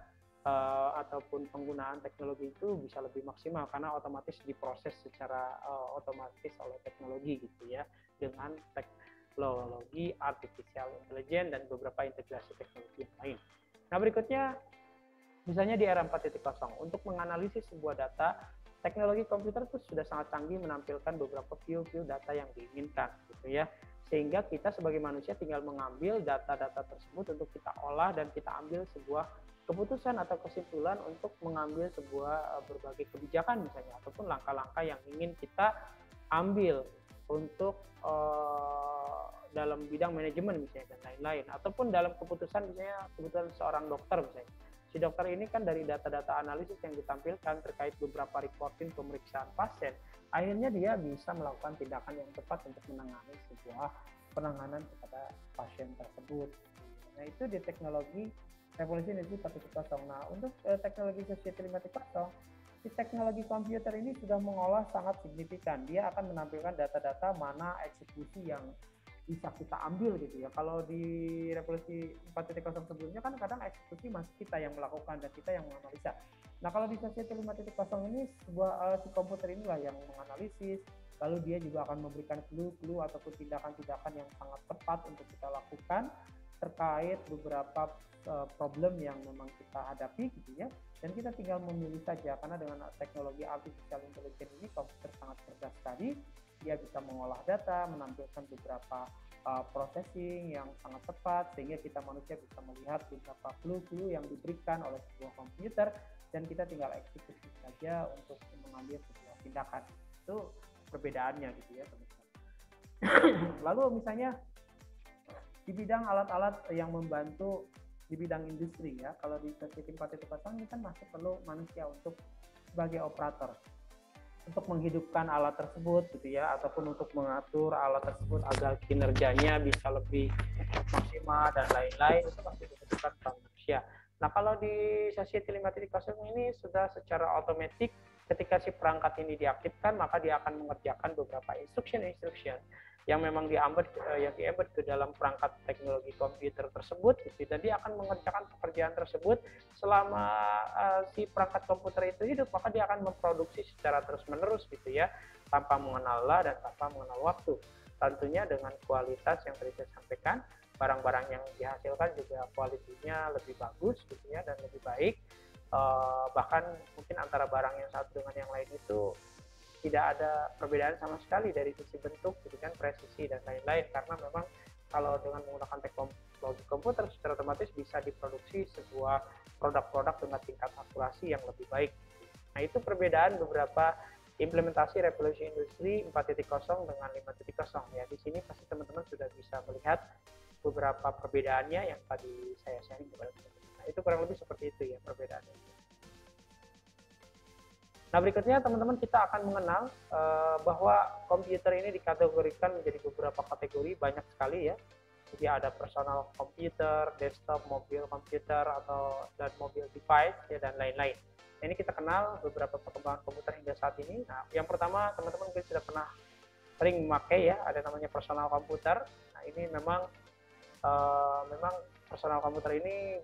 ataupun penggunaan teknologi itu bisa lebih maksimal karena otomatis diproses secara otomatis oleh teknologi gitu ya, dengan teknologi artificial intelligence dan beberapa integrasi teknologi yang lain. Nah berikutnya misalnya di era 4.0 untuk menganalisis sebuah data, teknologi komputer itu sudah sangat canggih menampilkan beberapa view data yang diinginkan gitu ya, sehingga kita sebagai manusia tinggal mengambil data-data tersebut untuk kita olah dan kita ambil sebuah keputusan atau kesimpulan untuk mengambil sebuah berbagai kebijakan misalnya, ataupun langkah-langkah yang ingin kita ambil untuk dalam bidang manajemen misalnya dan lain-lain, ataupun dalam keputusan misalnya kebutuhan seorang dokter misalnya. Si dokter ini kan dari data-data analisis yang ditampilkan terkait beberapa reporting pemeriksaan pasien, akhirnya dia bisa melakukan tindakan yang tepat untuk menangani sebuah penanganan kepada pasien tersebut. Nah itu di teknologi Revolusi Industri 4.0. Nah, untuk teknologi Society 5.0, si teknologi komputer ini sudah mengolah sangat signifikan. Dia akan menampilkan data-data mana eksekusi yang bisa kita ambil gitu ya. Kalau di Revolusi 4.0 sebelumnya kan kadang eksekusi masih kita yang melakukan dan kita yang menganalisa. Nah, kalau di Society 5.0 ini sebuah si komputer inilah yang menganalisis, lalu dia juga akan memberikan clue-clue ataupun tindakan-tindakan yang sangat tepat untuk kita lakukan terkait beberapa problem yang memang kita hadapi gitu ya, dan kita tinggal memilih saja karena dengan teknologi artificial intelligence ini komputer sangat cerdas sekali, dia bisa mengolah data, menampilkan beberapa processing yang sangat tepat sehingga kita manusia bisa melihat beberapa clue yang diberikan oleh sebuah komputer dan kita tinggal eksekusi saja untuk mengambil sebuah tindakan. Itu perbedaannya gitu ya teman-teman. Lalu misalnya di bidang alat-alat yang membantu di bidang industri ya, kalau di Society 4.0 ini kan masih perlu manusia untuk sebagai operator untuk menghidupkan alat tersebut gitu ya, ataupun untuk mengatur alat tersebut agar kinerjanya bisa lebih maksimal dan lain-lain, itu masih dibutuhkan manusia. Nah kalau di Society 5.0 ini sudah secara otomatis ketika si perangkat ini diaktifkan maka dia akan mengerjakan beberapa instruction yang memang diembed ke dalam perangkat teknologi komputer tersebut gitu, dan dia akan mengerjakan pekerjaan tersebut selama si perangkat komputer itu hidup, maka dia akan memproduksi secara terus-menerus gitu ya, tanpa mengenal dan tanpa mengenal waktu. Tentunya dengan kualitas yang tadi saya sampaikan, barang-barang yang dihasilkan juga kualitinya lebih bagus gitu ya dan lebih baik. Bahkan mungkin antara barang yang satu dengan yang lain itu tidak ada perbedaan sama sekali dari sisi bentuk, gitu kan, presisi dan lain-lain, karena memang kalau dengan menggunakan teknologi komputer secara otomatis bisa diproduksi sebuah produk-produk dengan tingkat akurasi yang lebih baik. Nah itu perbedaan beberapa implementasi revolusi industri 4.0 dengan 5.0 ya. Di sini pasti teman-teman sudah bisa melihat beberapa perbedaannya yang tadi saya sharing kepada teman-teman. Nah itu kurang lebih seperti itu ya perbedaannya. Nah berikutnya teman-teman kita akan mengenal bahwa komputer ini dikategorikan menjadi beberapa kategori, banyak sekali ya. Jadi ada personal computer, desktop, mobile computer dan mobile device ya dan lain-lain. Nah, ini kita kenal beberapa perkembangan komputer hingga saat ini. Nah yang pertama teman-teman mungkin sudah pernah sering memakai ya, ada namanya personal computer. Nah ini memang personal komputer ini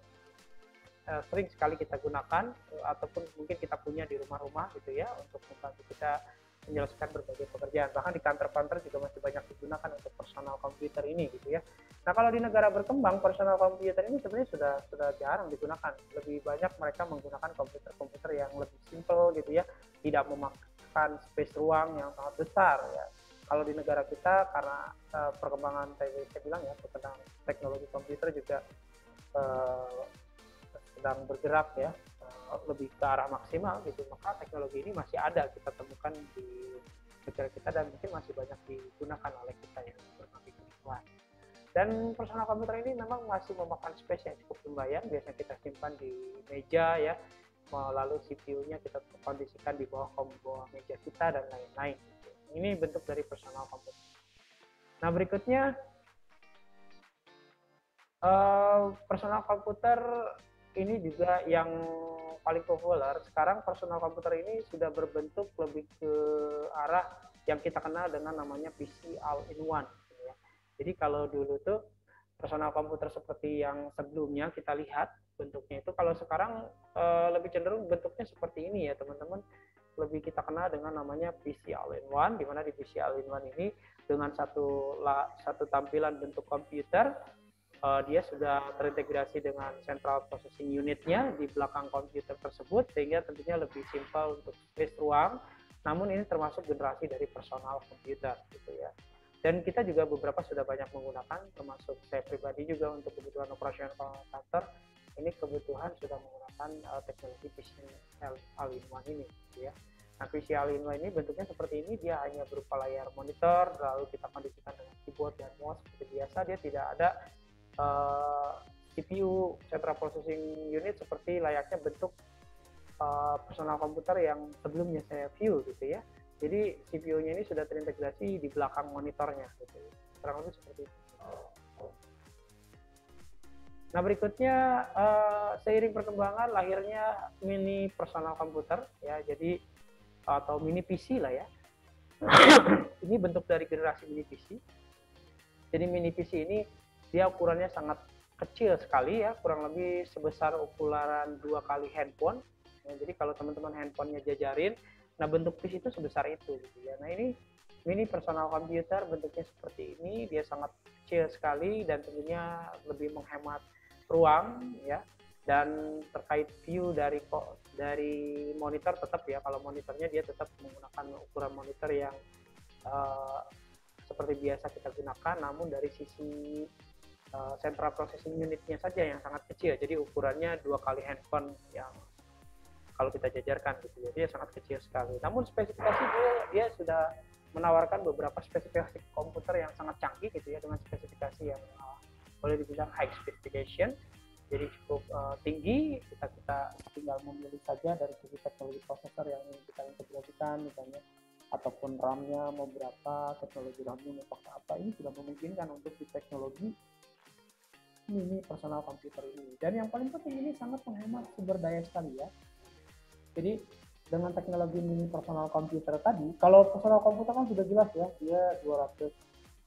sering sekali kita gunakan ataupun mungkin kita punya di rumah-rumah gitu ya untuk membantu kita menyelesaikan berbagai pekerjaan. Bahkan di kantor-kantor juga masih banyak digunakan untuk personal komputer ini gitu ya. Nah, kalau di negara berkembang personal komputer ini sebenarnya sudah jarang digunakan. Lebih banyak mereka menggunakan komputer-komputer yang lebih simple gitu ya, tidak memakan space ruang yang sangat besar ya. Kalau di negara kita karena perkembangan saya bilang ya, perkembangan teknologi komputer juga sedang bergerak ya lebih ke arah maksimal gitu, maka teknologi ini masih ada kita temukan di negara kita dan mungkin masih banyak digunakan oleh kita ya berbagai kebutuhan. Dan personal komputer ini memang masih memakan space yang cukup lumayan, biasanya kita simpan di meja ya, lalu CPU-nya kita kondisikan di bawah meja kita dan lain-lain. Ini bentuk dari personal komputer. Nah, berikutnya personal komputer ini juga yang paling populer. Sekarang personal komputer ini sudah berbentuk lebih ke arah yang kita kenal dengan namanya PC all-in-one. Ya. Jadi kalau dulu tuh personal komputer seperti yang sebelumnya kita lihat bentuknya itu, kalau sekarang lebih cenderung bentuknya seperti ini ya teman-teman. Lebih kita kenal dengan namanya PC all-in-one, di mana di PC all-in-one ini dengan satu tampilan bentuk komputer, dia sudah terintegrasi dengan central processing unitnya di belakang komputer tersebut, sehingga tentunya lebih simpel untuk space ruang. Namun ini termasuk generasi dari personal komputer gitu ya. Dan kita juga beberapa sudah banyak menggunakan, termasuk saya pribadi juga untuk kebutuhan operasional kantor. Ini kebutuhan sudah menggunakan teknologi PC all-in-one ini gitu ya. Nah, PC all-in-one ini bentuknya seperti ini, dia hanya berupa layar monitor, lalu kita kondisikan dengan keyboard dan mouse seperti biasa. Dia tidak ada CPU Central Processing Unit seperti layaknya bentuk personal komputer yang sebelumnya saya view gitu ya. Jadi CPU-nya ini sudah terintegrasi di belakang monitornya gitu. Kurang lebih seperti itu. Nah, berikutnya seiring perkembangan lahirnya mini personal komputer ya, jadi atau mini PC lah ya. Ini bentuk dari generasi mini PC. Jadi mini PC ini dia ukurannya sangat kecil sekali ya, kurang lebih sebesar ukuran 2 kali handphone. Ya, jadi kalau teman-teman handphonenya jajarin, nah bentuk PC itu sebesar itu gitu ya. Nah, ini mini personal computer bentuknya seperti ini, dia sangat kecil sekali dan tentunya lebih menghemat ruang ya. Dan terkait view dari monitor tetap ya, kalau monitornya dia tetap menggunakan ukuran monitor yang seperti biasa kita gunakan, namun dari sisi central processing unitnya saja yang sangat kecil, jadi ukurannya 2 kali handphone yang kalau kita jajarkan gitu, jadi sangat kecil sekali. Namun spesifikasi dia sudah menawarkan beberapa spesifikasi komputer yang sangat canggih gitu ya, dengan spesifikasi yang boleh dibilang high specification, jadi cukup tinggi. Kita tinggal memilih saja dari segi teknologi prosesor yang ingin kita integrasikan misalnya, ataupun RAM-nya mau berapa, teknologi RAM-nya mau pakai apa, ini sudah memungkinkan untuk di teknologi mini personal komputer ini. Dan yang paling penting, ini sangat menghemat sumber daya sekali ya. Jadi dengan teknologi mini personal komputer tadi, kalau personal komputer kan sudah jelas ya, dia 200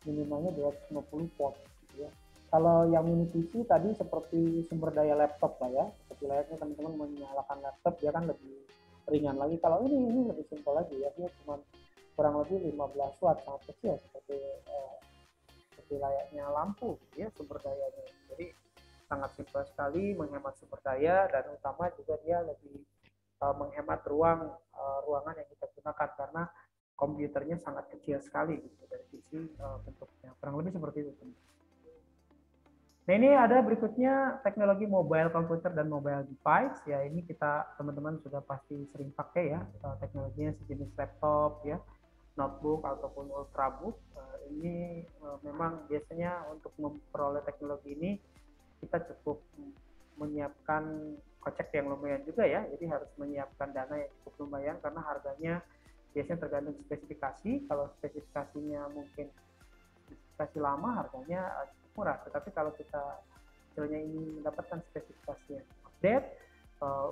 minimalnya 250 watt gitu ya. Kalau yang mini PC tadi seperti sumber daya laptop lah ya, seperti layaknya teman-teman menyalakan laptop, dia kan lebih ringan lagi. Kalau ini lebih simpel lagi ya, dia cuma kurang lebih 15 watt, sangat kecil seperti layaknya lampu ya sumber dayanya. Jadi sangat simpel sekali, menghemat sumber daya, dan utama juga dia lebih menghemat ruangan yang kita gunakan karena komputernya sangat kecil sekali gitu, dari sisi bentuknya. Kurang lebih seperti itu. Nah, ini ada berikutnya teknologi mobile computer dan mobile device ya. Ini kita teman-teman sudah pasti sering pakai ya, teknologinya sejenis laptop ya, notebook ataupun ultrabook. Ini memang biasanya untuk memperoleh teknologi ini kita cukup menyiapkan kocek yang lumayan juga ya, jadi harus menyiapkan dana yang cukup lumayan karena harganya biasanya tergantung spesifikasi. Kalau spesifikasinya mungkin spesifikasi lama, harganya cukup murah, tetapi kalau kita misalnya ingin mendapatkan spesifikasi yang update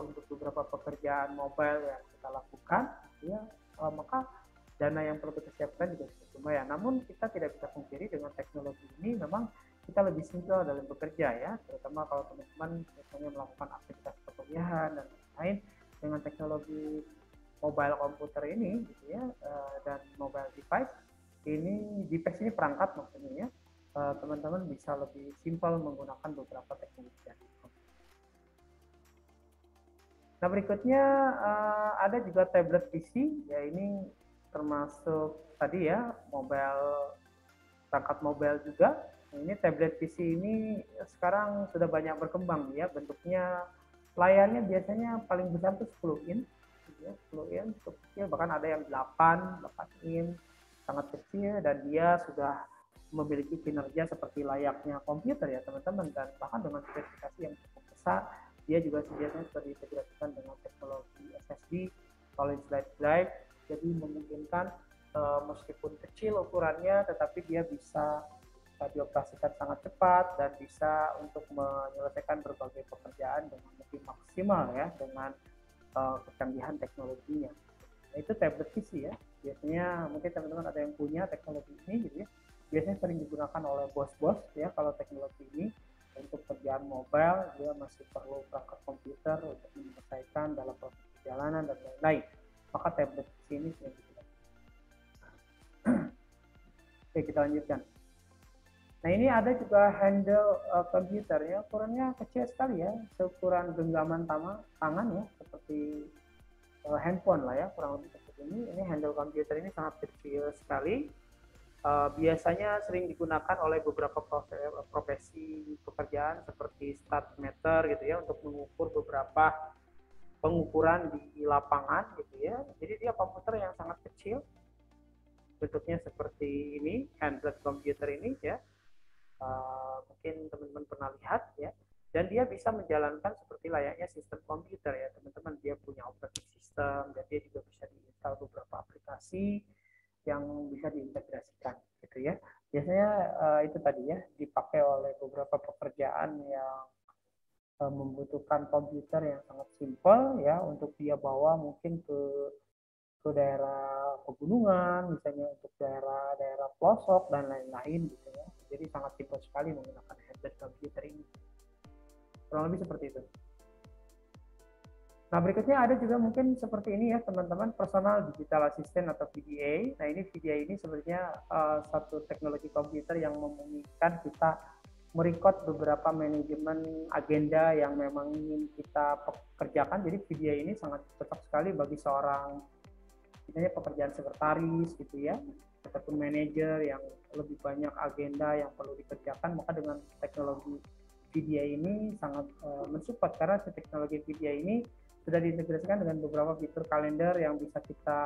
untuk beberapa pekerjaan mobile yang kita lakukan ya, maka dana yang perlu kita siapkan juga cukup lumayan. Namun kita tidak bisa pungkiri dengan teknologi ini memang kita lebih simpel dalam bekerja ya, terutama kalau teman-teman misalnya melakukan aktivitas perkuliahan dan lain-lain dengan teknologi mobile komputer ini gitu ya, dan mobile device ini perangkat maksudnya, teman-teman bisa lebih simpel menggunakan beberapa teknologi dari komputer. Nah berikutnya ada juga tablet PC, ya ini termasuk tadi ya perangkat mobile juga. Nah, ini tablet PC ini sekarang sudah banyak berkembang ya, bentuknya layarnya biasanya paling besar tuh 10 in, ya, 10 in cukup kecil, bahkan ada yang 8 in, sangat kecil, dan dia sudah memiliki kinerja seperti layaknya komputer ya teman-teman, dan bahkan dengan spesifikasi yang cukup besar. Dia juga biasanya sudah diintegrasikan dengan teknologi SSD, solid state drive, jadi memungkinkan meskipun kecil ukurannya, tetapi dia bisa dioperasikan sangat cepat dan bisa untuk menyelesaikan berbagai pekerjaan dengan lebih maksimal ya, dengan kecanggihan teknologinya. Nah, itu tablet PC ya. Biasanya mungkin teman-teman ada yang punya teknologi ini gitu ya. Biasanya sering digunakan oleh bos-bos ya kalau teknologi ini. Untuk kerjaan mobile dia masih perlu perangkat komputer untuk menyelesaikan dalam proses perjalanan dan lain-lain. Maka tablet PC ini sering digunakan. Oke, kita lanjutkan. Nah ini ada juga handle komputer ya, ukurannya kecil sekali ya, seukuran genggaman tangan ya, seperti handphone lah ya, kurang lebih seperti ini. Ini handle komputer ini sangat kecil sekali. Biasanya sering digunakan oleh beberapa profesi pekerjaan seperti start meter gitu ya, untuk mengukur beberapa pengukuran di lapangan gitu ya. Jadi dia komputer yang sangat kecil, bentuknya seperti ini, handheld komputer ini ya. Mungkin teman-teman pernah lihat ya, dan dia bisa menjalankan seperti layaknya sistem komputer ya teman-teman. Dia punya operating system dan dia juga bisa diinstal beberapa aplikasi yang bisa diintegrasikan gitu ya. Biasanya itu tadi ya, dipakai oleh beberapa pekerjaan yang membutuhkan komputer yang sangat simpel ya, untuk dia bawa mungkin ke daerah pegunungan, misalnya untuk daerah pelosok dan lain-lain gitu ya. Jadi sangat simpel sekali menggunakan handheld computer ini. Kurang lebih seperti itu. Nah berikutnya ada juga mungkin seperti ini ya teman-teman, personal digital assistant atau PDA. Nah ini PDA ini sebenarnya satu teknologi komputer yang memungkinkan kita merecord beberapa manajemen agenda yang memang ingin kita kerjakan. Jadi PDA ini sangat cocok sekali bagi seorang misalnya pekerjaan sekretaris gitu ya, ataupun manajer yang lebih banyak agenda yang perlu dikerjakan. Maka dengan teknologi PDA ini sangat mensupport, karena teknologi PDA ini sudah diintegrasikan dengan beberapa fitur kalender yang bisa kita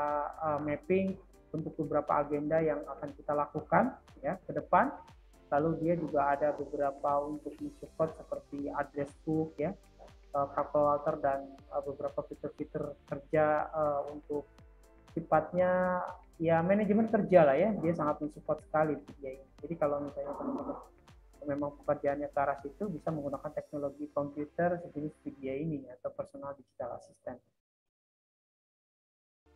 mapping untuk beberapa agenda yang akan kita lakukan ya ke depan. Lalu dia juga ada beberapa untuk mensupport seperti address book ya, calculator, dan beberapa fitur-fitur kerja untuk sifatnya ya manajemen kerja lah ya. Dia sangat mensupport sekali PDA ini. Jadi kalau misalnya teman-teman memang pekerjaannya ke arah situ, bisa menggunakan teknologi komputer sejenis PDA ini atau personal digital assistant.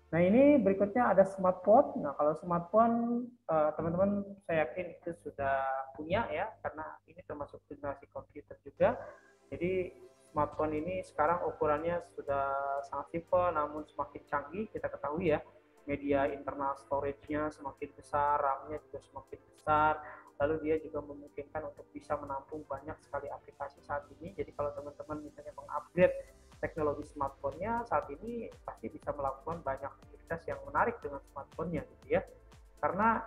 Nah ini berikutnya ada smartphone. Nah kalau smartphone teman-teman saya yakin itu sudah punya ya, karena ini termasuk generasi komputer juga. Jadi smartphone ini sekarang ukurannya sudah sangat simpel namun semakin canggih. Kita ketahui ya, media internal storage-nya semakin besar, RAM-nya juga semakin besar. Lalu dia juga memungkinkan untuk bisa menampung banyak sekali aplikasi saat ini. Jadi kalau teman-teman misalnya mengupgrade teknologi smartphone-nya saat ini, pasti bisa melakukan banyak aktivitas yang menarik dengan smartphone-nya gitu ya. Karena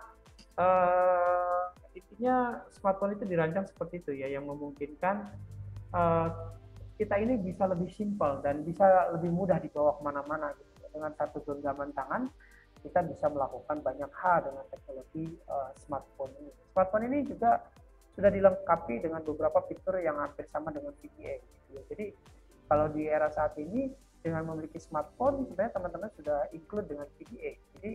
intinya smartphone itu dirancang seperti itu ya, yang memungkinkan kita ini bisa lebih simpel dan bisa lebih mudah dibawa kemana-mana gitu. Dengan satu genggaman tangan kita bisa melakukan banyak hal dengan teknologi smartphone ini. Smartphone ini juga sudah dilengkapi dengan beberapa fitur yang hampir sama dengan PDA. Gitu ya. Jadi kalau di era saat ini dengan memiliki smartphone, sebenarnya teman-teman sudah include dengan PDA. Jadi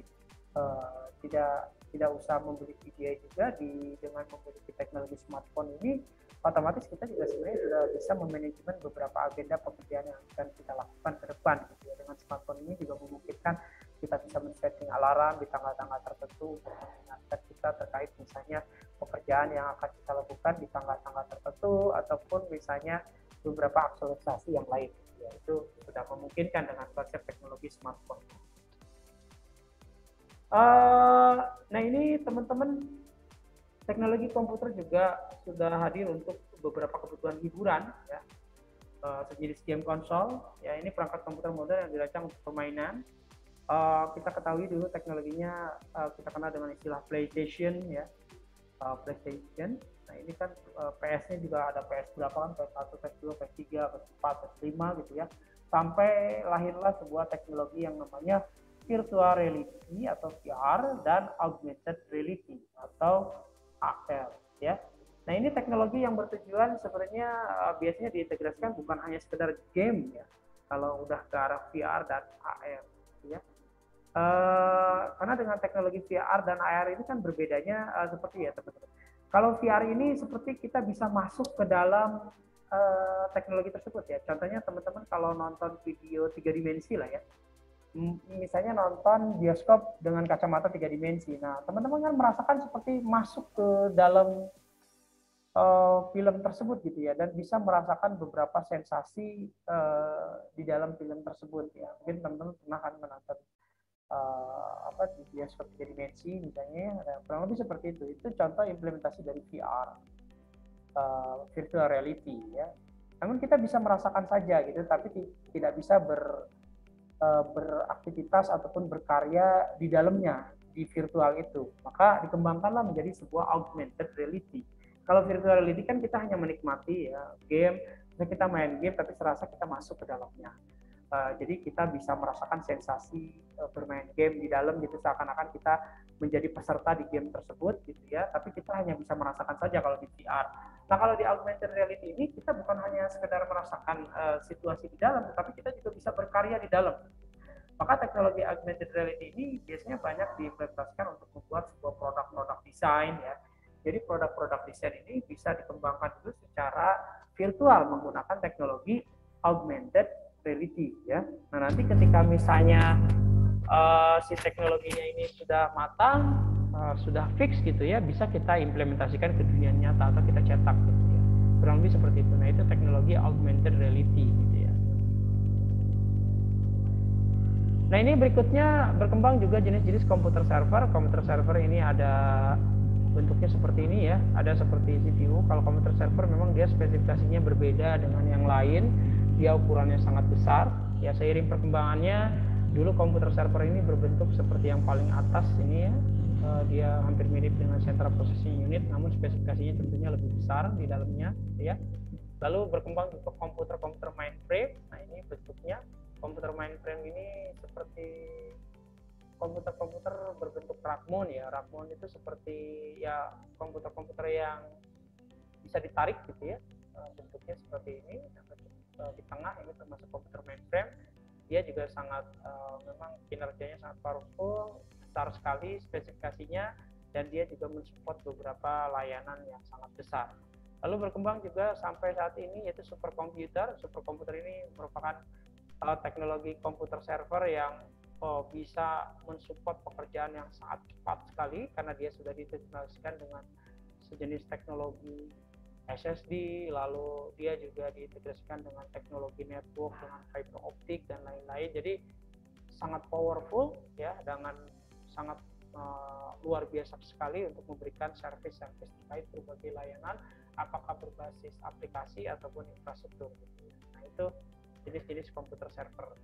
tidak usah membeli PDA juga dengan memiliki teknologi smartphone ini, otomatis kita juga sebenarnya sudah bisa memanajemen beberapa agenda pekerjaan yang akan kita lakukan ke depan. Gitu ya. Dengan smartphone ini juga memungkinkan kita bisa men-setting alarm di tanggal-tanggal tertentu untuk mengingatkan kita terkait misalnya pekerjaan yang akan kita lakukan di tanggal-tanggal tertentu, ataupun misalnya beberapa aktualisasi yang lain. Ya, itu sudah memungkinkan dengan konsep teknologi smartphone. Nah ini teman-teman, teknologi komputer juga sudah hadir untuk beberapa kebutuhan hiburan, ya. Sejenis game konsol, ya ini perangkat komputer modern yang dirancang untuk permainan. Kita ketahui dulu teknologinya kita kenal dengan istilah PlayStation, ya. PlayStation. Nah ini kan PS-nya juga ada PS berapa kan, PS1, PS2, PS3, PS4, PS5 gitu ya. Sampai lahirlah sebuah teknologi yang namanya virtual reality atau VR dan augmented reality atau AR, ya. Nah ini teknologi yang bertujuan sebenarnya biasanya diintegrasikan bukan hanya sekedar game, ya. Kalau udah ke arah VR dan AR, ya. Karena dengan teknologi VR dan AR ini kan berbedanya seperti ya teman-teman. Kalau VR ini seperti kita bisa masuk ke dalam teknologi tersebut, ya. Contohnya teman-teman kalau nonton video 3 dimensi lah, ya. Misalnya nonton bioskop dengan kacamata 3 dimensi. Nah, teman-teman kan merasakan seperti masuk ke dalam film tersebut gitu ya, dan bisa merasakan beberapa sensasi di dalam film tersebut, ya. Mungkin teman-teman pernah kan menonton di bioskop 3 dimensi misalnya, kurang lebih seperti itu. Itu contoh implementasi dari VR, virtual reality, ya. Namun kita bisa merasakan saja gitu, tapi tidak bisa beraktivitas ataupun berkarya di dalamnya, di virtual itu. Maka dikembangkanlah menjadi sebuah augmented reality. Kalau virtual reality kan kita hanya menikmati, ya, game, kita main game tapi serasa kita masuk ke dalamnya. Jadi kita bisa merasakan sensasi bermain game di dalam gitu, seakan-akan kita menjadi peserta di game tersebut gitu ya, tapi kita hanya bisa merasakan saja kalau di VR. Nah kalau di augmented reality ini kita bukan hanya sekedar merasakan situasi di dalam, tapi kita juga bisa berkarya di dalam. Maka teknologi augmented reality ini biasanya banyak diimplementasikan untuk membuat sebuah produk-produk desain, ya. Jadi produk-produk desain ini bisa dikembangkan dulu secara virtual menggunakan teknologi augmented reality, ya. Nah nanti ketika misalnya si teknologinya ini sudah matang, sudah fix gitu ya, bisa kita implementasikan ke dunia nyata atau kita cetak gitu ya. Kurang lebih seperti itu. Nah itu teknologi augmented reality gitu ya. Nah ini berikutnya berkembang juga jenis-jenis komputer server. Komputer server ini ada bentuknya seperti ini ya, ada seperti CPU. Kalau komputer server memang dia spesifikasinya berbeda dengan yang lain, dia ukurannya sangat besar. Ya seiring perkembangannya, dulu komputer server ini berbentuk seperti yang paling atas ini ya, dia hampir mirip dengan central processing unit, namun spesifikasinya tentunya lebih besar di dalamnya ya. Lalu berkembang untuk komputer-komputer mainframe. Nah ini bentuknya komputer mainframe ini seperti komputer-komputer berbentuk Ragmon ya. Ragmon itu seperti ya komputer-komputer yang bisa ditarik gitu ya, bentuknya seperti ini. Di tengah ini termasuk komputer mainframe. Dia juga sangat memang kinerjanya sangat powerful, besar sekali spesifikasinya, dan dia juga mensupport beberapa layanan yang sangat besar. Lalu berkembang juga sampai saat ini yaitu superkomputer. Superkomputer ini merupakan teknologi komputer server yang bisa mensupport pekerjaan yang sangat cepat sekali karena dia sudah diintegrasikan dengan sejenis teknologi SSD, lalu dia juga diintegrasikan dengan teknologi network dengan fiber optik dan lain-lain. Jadi sangat powerful ya, dengan sangat luar biasa sekali untuk memberikan service-service terkait berbagai layanan, apakah berbasis aplikasi ataupun infrastruktur. Nah itu jenis-jenis komputer server.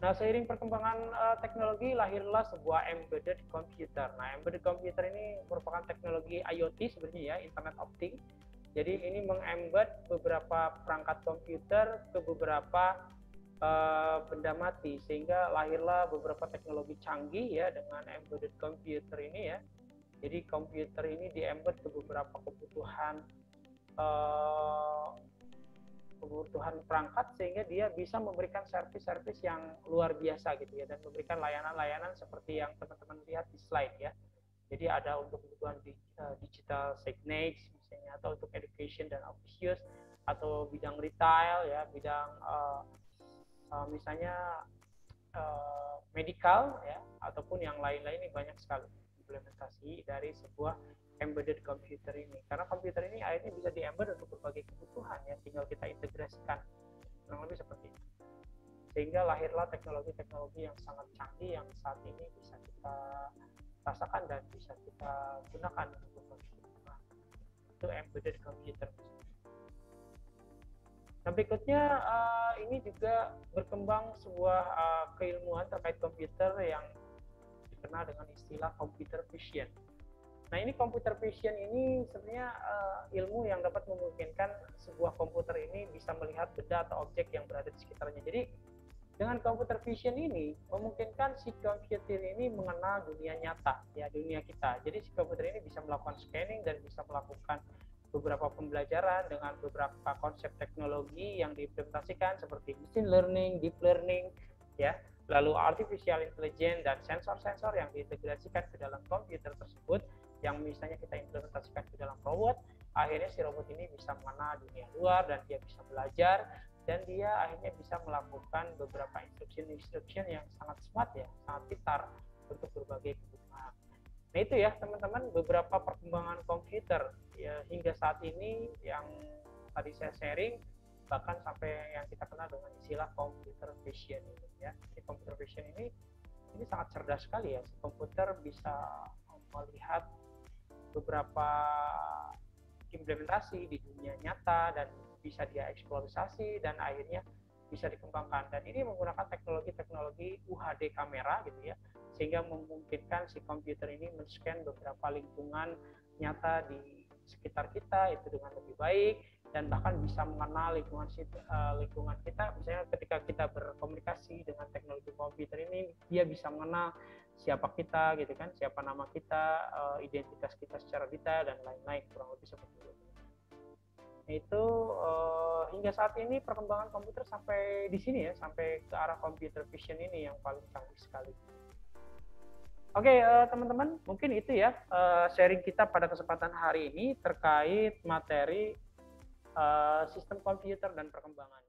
Nah, seiring perkembangan teknologi lahirlah sebuah embedded computer. Nah, embedded computer ini merupakan teknologi IoT sebenarnya ya, Internet of Things. Jadi ini mengembed beberapa perangkat komputer ke beberapa benda mati, sehingga lahirlah beberapa teknologi canggih ya dengan embedded computer ini ya. Jadi komputer ini diembed ke beberapa kebutuhan perangkat sehingga dia bisa memberikan servis-servis yang luar biasa gitu ya, dan memberikan layanan-layanan seperti yang teman-teman lihat di slide ya. Jadi ada untuk kebutuhan digital signage misalnya, atau untuk education dan office use, atau bidang retail ya, bidang misalnya medical ya ataupun yang lain-lain, ini banyak sekali implementasi dari sebuah embedded computer ini, karena komputer ini akhirnya bisa di-embed untuk berbagai kebutuhan ya, tinggal kita integrasikan, kurang lebih seperti itu. Sehingga lahirlah teknologi-teknologi yang sangat canggih yang saat ini bisa kita rasakan dan bisa kita gunakan untuk kebutuhan. Itu embedded computer. Nah, berikutnya ini juga berkembang sebuah keilmuan terkait komputer yang dikenal dengan istilah computer vision. Nah, ini computer vision ini sebenarnya ilmu yang dapat memungkinkan sebuah komputer ini bisa melihat benda atau objek yang berada di sekitarnya. Jadi, dengan computer vision ini memungkinkan si komputer ini mengenal dunia nyata, ya, dunia kita. Jadi si komputer ini bisa melakukan scanning dan bisa melakukan beberapa pembelajaran dengan beberapa konsep teknologi yang diimplementasikan seperti machine learning, deep learning, ya, lalu artificial intelligence dan sensor-sensor yang diintegrasikan ke dalam komputer tersebut, yang misalnya kita implementasikan ke dalam robot, akhirnya si robot ini bisa mengenal dunia luar dan dia bisa belajar dan dia akhirnya bisa melakukan beberapa instruction yang sangat smart ya, sangat pintar untuk berbagai kebutuhan. Nah itu ya teman-teman beberapa perkembangan komputer ya, hingga saat ini yang tadi saya sharing, bahkan sampai yang kita kenal dengan istilah computer vision ini ya. Jadi computer vision ini sangat cerdas sekali ya. Si komputer bisa melihat beberapa implementasi di dunia nyata dan bisa dia eksplorasi dan akhirnya bisa dikembangkan, dan ini menggunakan teknologi-teknologi UHD kamera gitu ya, sehingga memungkinkan si komputer ini men-scan beberapa lingkungan nyata di sekitar kita itu dengan lebih baik, dan bahkan bisa mengenal lingkungan kita. Misalnya ketika kita berkomunikasi dengan teknologi komputer ini, dia bisa mengenal siapa kita gitu kan, siapa nama kita, identitas kita secara detail dan lain-lain, kurang lebih seperti itu. Itu hingga saat ini perkembangan komputer sampai di sini ya, sampai ke arah computer vision ini yang paling canggih sekali. Oke, teman-teman, mungkin itu ya sharing kita pada kesempatan hari ini terkait materi sistem komputer dan perkembangan.